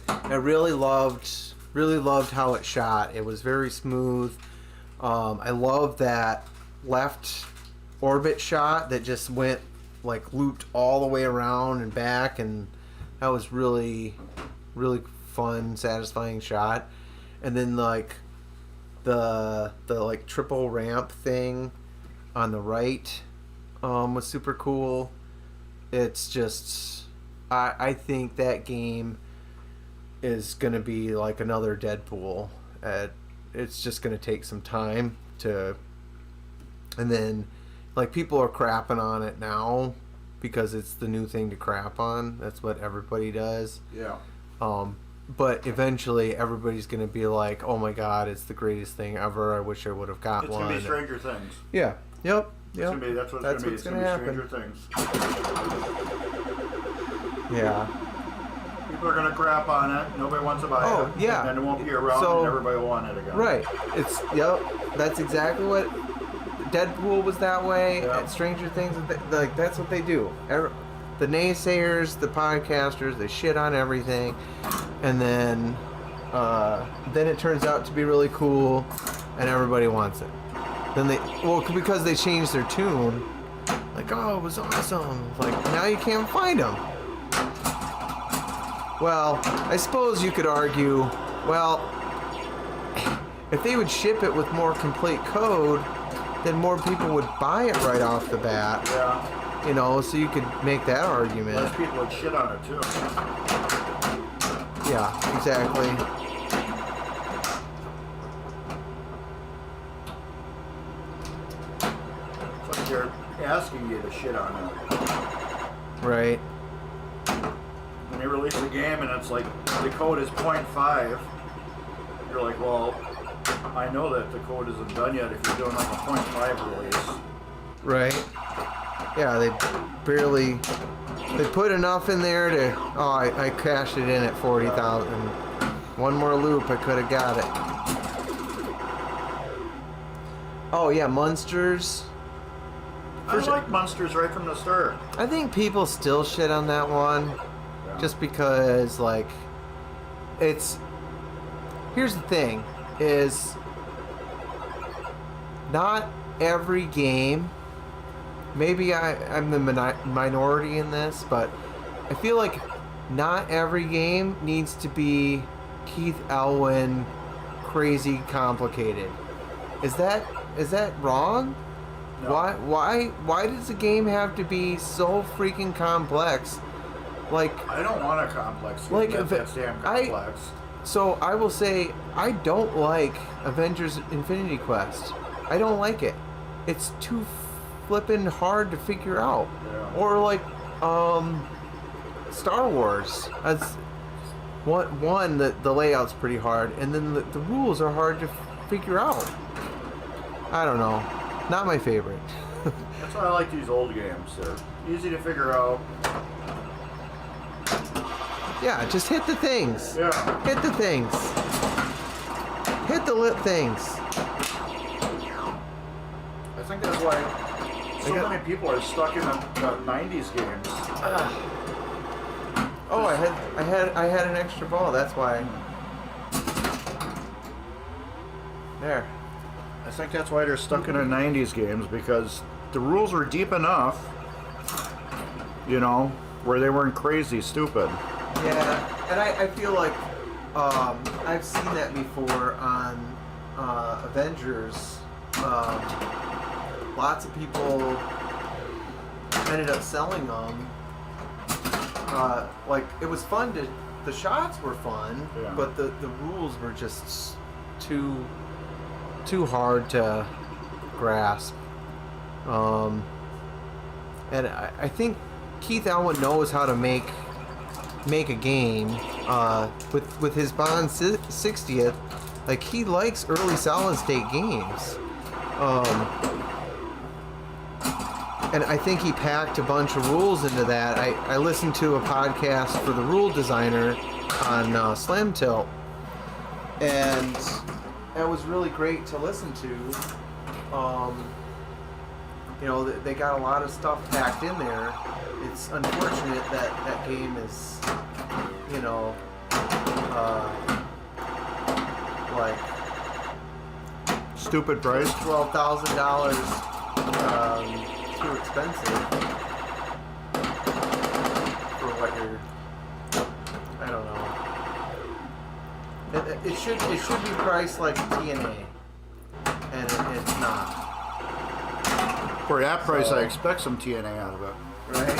I really loved how it shot. It was very smooth. I love that left orbit shot that just went like looped all the way around and back, and that was really fun, satisfying shot. And then like the like triple ramp thing on the right was super cool. It's just I think that game is gonna be like another Deadpool. It's just gonna take some time to, and then like people are crapping on it now because it's the new thing to crap on. That's what everybody does. Yeah. But eventually everybody's gonna be like, oh my god, it's the greatest thing ever. I wish I would have got one. It's gonna be Stranger Things. Yeah. Yep. That's what it's gonna be. It's gonna be happen. Stranger Things. Yeah. People are gonna crap on it. Nobody wants to buy it. Yeah. And it won't be around, So, and everybody will want it again. Right. That's exactly what Deadpool was that way. Yeah. At Stranger Things, like that's what they do. The naysayers, the podcasters, they shit on everything, and then it turns out to be really cool, and everybody wants it. Then because they changed their tune, like, oh, it was awesome. Like now you can't find them. Well, I suppose you could argue, well, if they would ship it with more complete code, then more people would buy it right off the bat. Yeah. You know, so you could make that argument. Less people would shit on it too. Yeah, exactly. It's like they're asking you to shit on it. Right. When they release a game and it's like the code is 0.5, you're like, well, I know that the code isn't done yet if you're doing like a 0.5 release. Right. Yeah, they put enough in there to, I cashed it in at 40,000. One more loop, I could have got it. Oh yeah, Munsters. I like Munsters right from the start. I think people still shit on that one. Yeah. Just because, like, here's the thing, is not every game, maybe I'm the minority in this, but I feel like not every game needs to be Keith Elwin crazy complicated. Is that wrong? No. Why does a game have to be so freaking complex? Like, I don't want a complex game. Like, That's damn complex. So I will say I don't like Avengers Infinity Quest. I don't like it. It's too flippin' hard to figure out. Yeah. Or like Star Wars. That's one the layout's pretty hard, and then the rules are hard to figure out. I don't know. Not my favorite. That's why I like these old games. They're easy to figure out. Yeah, just hit the things. Yeah. Hit the things. Hit the lit things. I think that's why so many people are stuck in the 90s games. Oh, I had an extra ball. That's why. There. I think that's why they're stuck in the 90s games, because the rules were deep enough, you know, where they weren't crazy stupid. Yeah, and I feel like I've seen that before on Avengers. Lots of people ended up selling them. Like, it was fun to, the shots were fun, Yeah. but the rules were just too hard to grasp. And I think Keith Elwin knows how to make a game. With his Bond 60th, like, he likes early solid state games. And I think he packed a bunch of rules into that. I listened to a podcast for the rule designer on Slam Tilt, and it was really great to listen to. You know, they got a lot of stuff packed in there. It's unfortunate that that game is, you know, like Stupid price. $12,000 too expensive for what you're. I don't know. It should be priced like TNA, and it's not. For that price, So- I expect some TNA out of it. Right?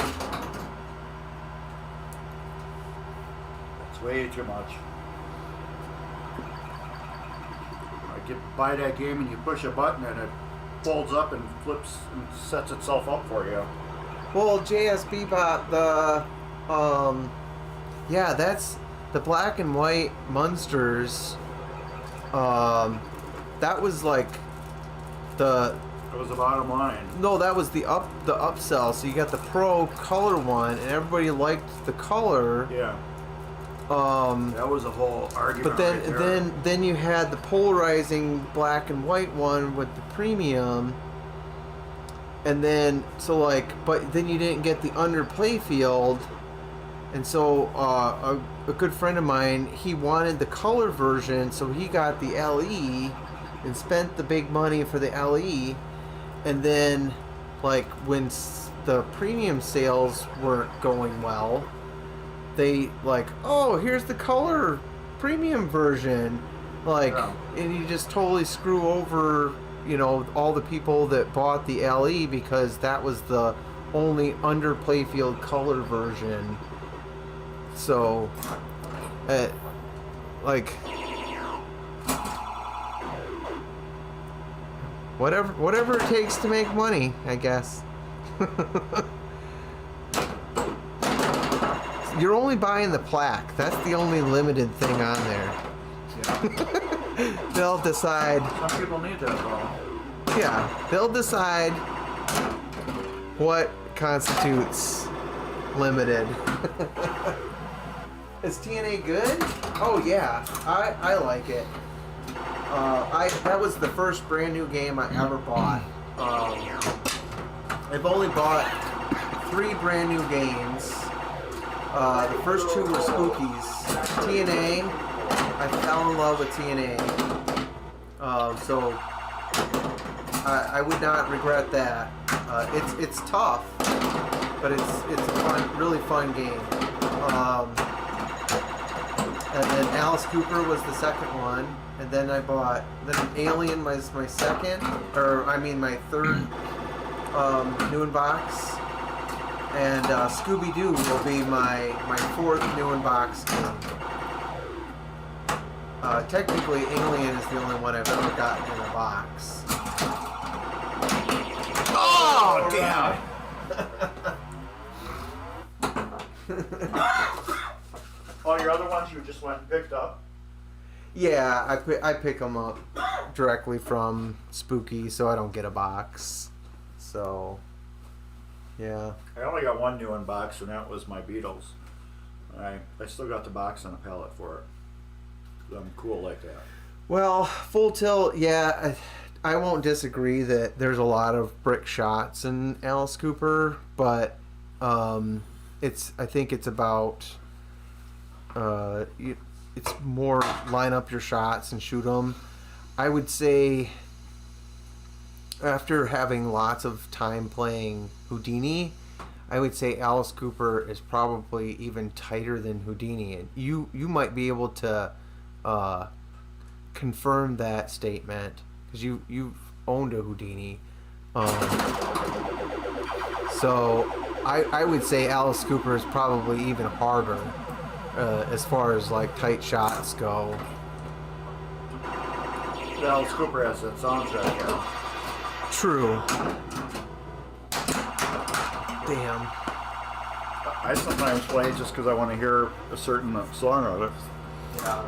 That's way too much. Buy that game and you push a button and it folds up and flips and sets itself up for you. Well, JSB bought the, yeah, that's the black and white Munsters. That was like the. That was the bottom line. No, that was the upsell. So you got the pro color one, and everybody liked the color. Yeah. That was a whole argument. But then, right there. then you had the polarizing black and white one with the premium, and then but then you didn't get the underplay field, and so a good friend of mine, he wanted the color version, so he got the LE, and spent the big money for the LE, and then like when the premium sales weren't going well, they like, oh, here's the color premium version, like, Yeah. and you just totally screw over, you know, all the people that bought the LE because that was the only under playfield color version. So, like, whatever it takes to make money, I guess. You're only buying the plaque. That's the only limited thing on there. Yeah. They'll decide. Some people need that though. Yeah, they'll decide what constitutes limited. Is TNA good? Oh yeah, I like it. That was the first brand new game I ever bought. I've only bought 3 brand new games. The first 2 were Spookies. TNA, I fell in love with TNA. So I would not regret that. It's tough, but it's a fun, really fun game. And then Alice Cooper was the second one, and then I bought Alien was my second, my third new in box. And Scooby-Doo will be my 4th new in box game. Technically, Alien is the only one I've ever gotten in a box. Oh, damn! All your other ones you just went and picked up? Yeah, I pick them up directly from Spooky, so I don't get a box. So, yeah. I only got one new in box, and that was my Beatles. I still got the box and a pallet for it. I'm cool like that. Well, Full Tilt, yeah, I won't disagree that there's a lot of brick shots in Alice Cooper, but I think it's about it's more line up your shots and shoot them. I would say after having lots of time playing Houdini, I would say Alice Cooper is probably even tighter than Houdini. And you might be able to confirm that statement because you've owned a Houdini. So I would say Alice Cooper is probably even harder as far as like tight shots go. Alice Cooper has that soundtrack. Yeah. True. Damn. I sometimes play just because I want to hear a certain song of it. Yeah.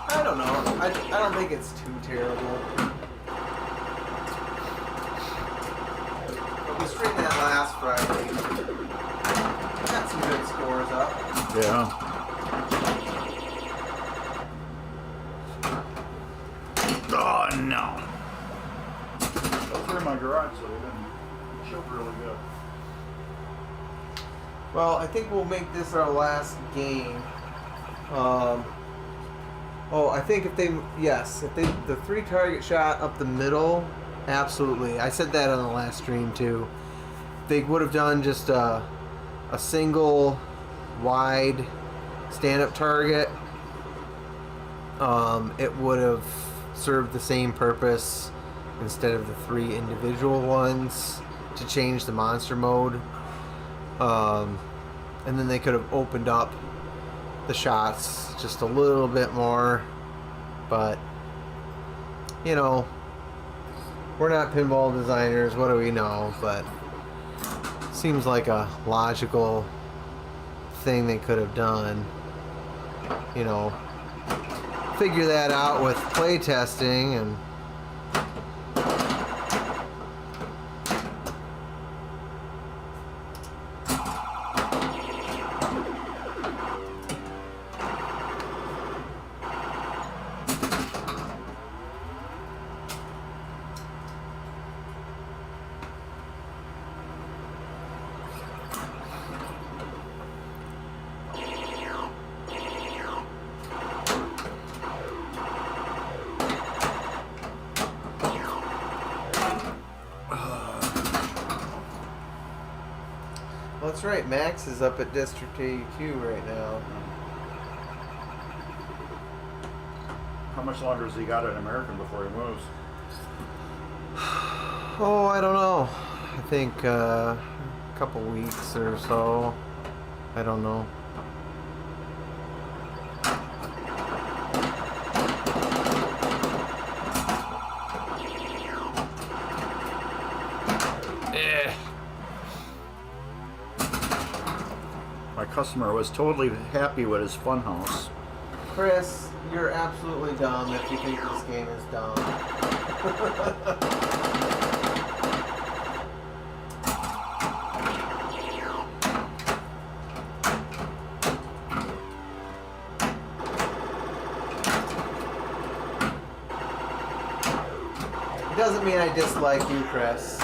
I don't know. I don't think it's too terrible. But we streamed that last Friday. Got some good scores up. Yeah. Oh no! Those were in my garage, so they didn't show really good. Well, I think we'll make this our last game. I think if they the 3 target shot up the middle, absolutely. I said that on the last stream too. They would have done just a single wide stand-up target. It would have served the same purpose instead of the 3 individual ones to change the monster mode. And then they could have opened up the shots just a little bit more. But, you know, we're not pinball designers. What do we know? But seems like a logical thing they could have done. You know, figure that out with playtesting and that's right, Max is up at District 82 right now. How much longer has he got at American before he moves? Oh, I don't know. I think a couple weeks or so. I don't know. My customer was totally happy with his funhouse. Chris, you're absolutely dumb if you think this game is dumb. It doesn't mean I dislike you, Chris.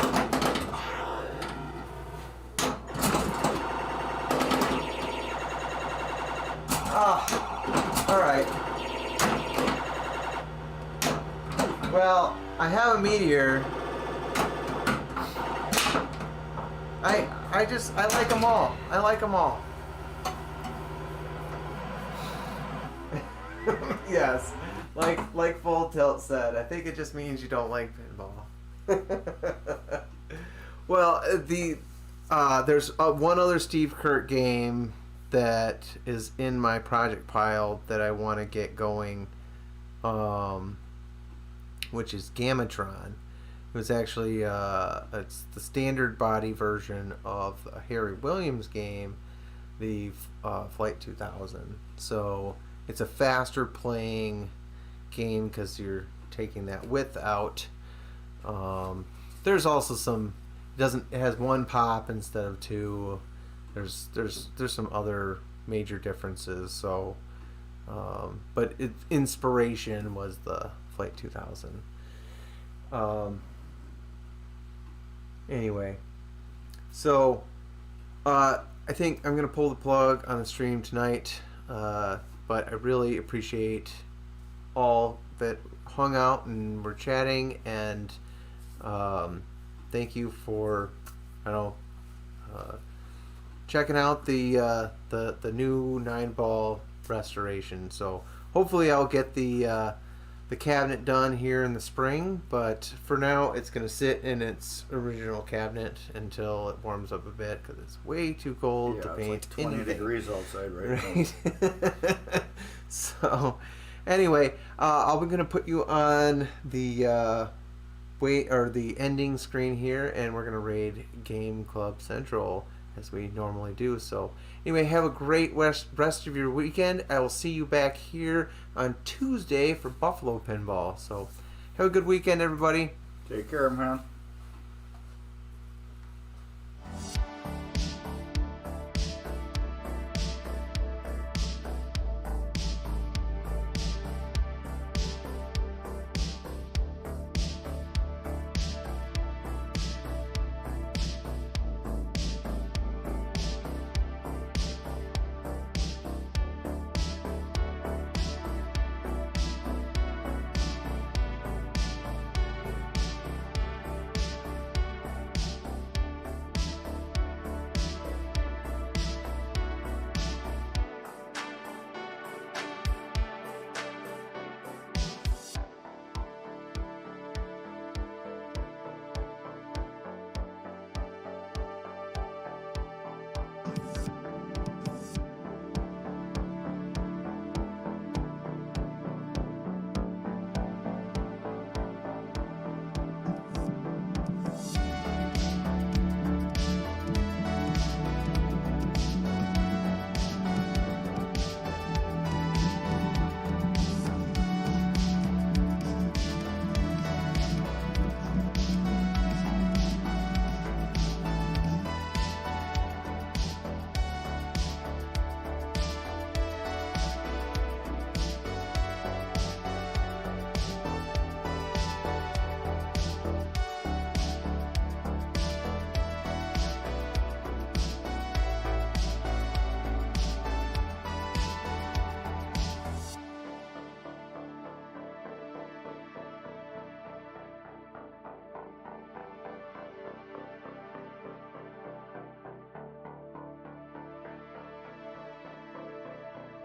Alright. Well, I have a meteor. I like them all. I like them all. Yes. Like Full Tilt said, I think it just means you don't like pinball. Well, there's one other Steve Kirk game that is in my project pile that I want to get going, which is Gamatron. It was actually it's the standard body version of a Harry Williams game, the Flight 2000. So it's a faster playing game because you're taking that width out. There's also some it has 1 pop instead of 2. There's some other major differences. So, but inspiration was the Flight 2000. Anyway, so I think I'm gonna pull the plug on the stream tonight. But I really appreciate all that hung out and were chatting, and thank you for checking out the new 9-ball restoration. So hopefully I'll get the cabinet done here in the spring, but for now it's going to sit in its original cabinet until it warms up a bit, because it's way too cold to paint. It's like 20 anything. degrees outside right now. So anyway, I'm going to put you on the the ending screen here, and we're going to raid Game Club Central as we normally do. So anyway, have a great rest of your weekend. I will see you back here on Tuesday for Buffalo Pinball. So have a good weekend, everybody. Take care, man.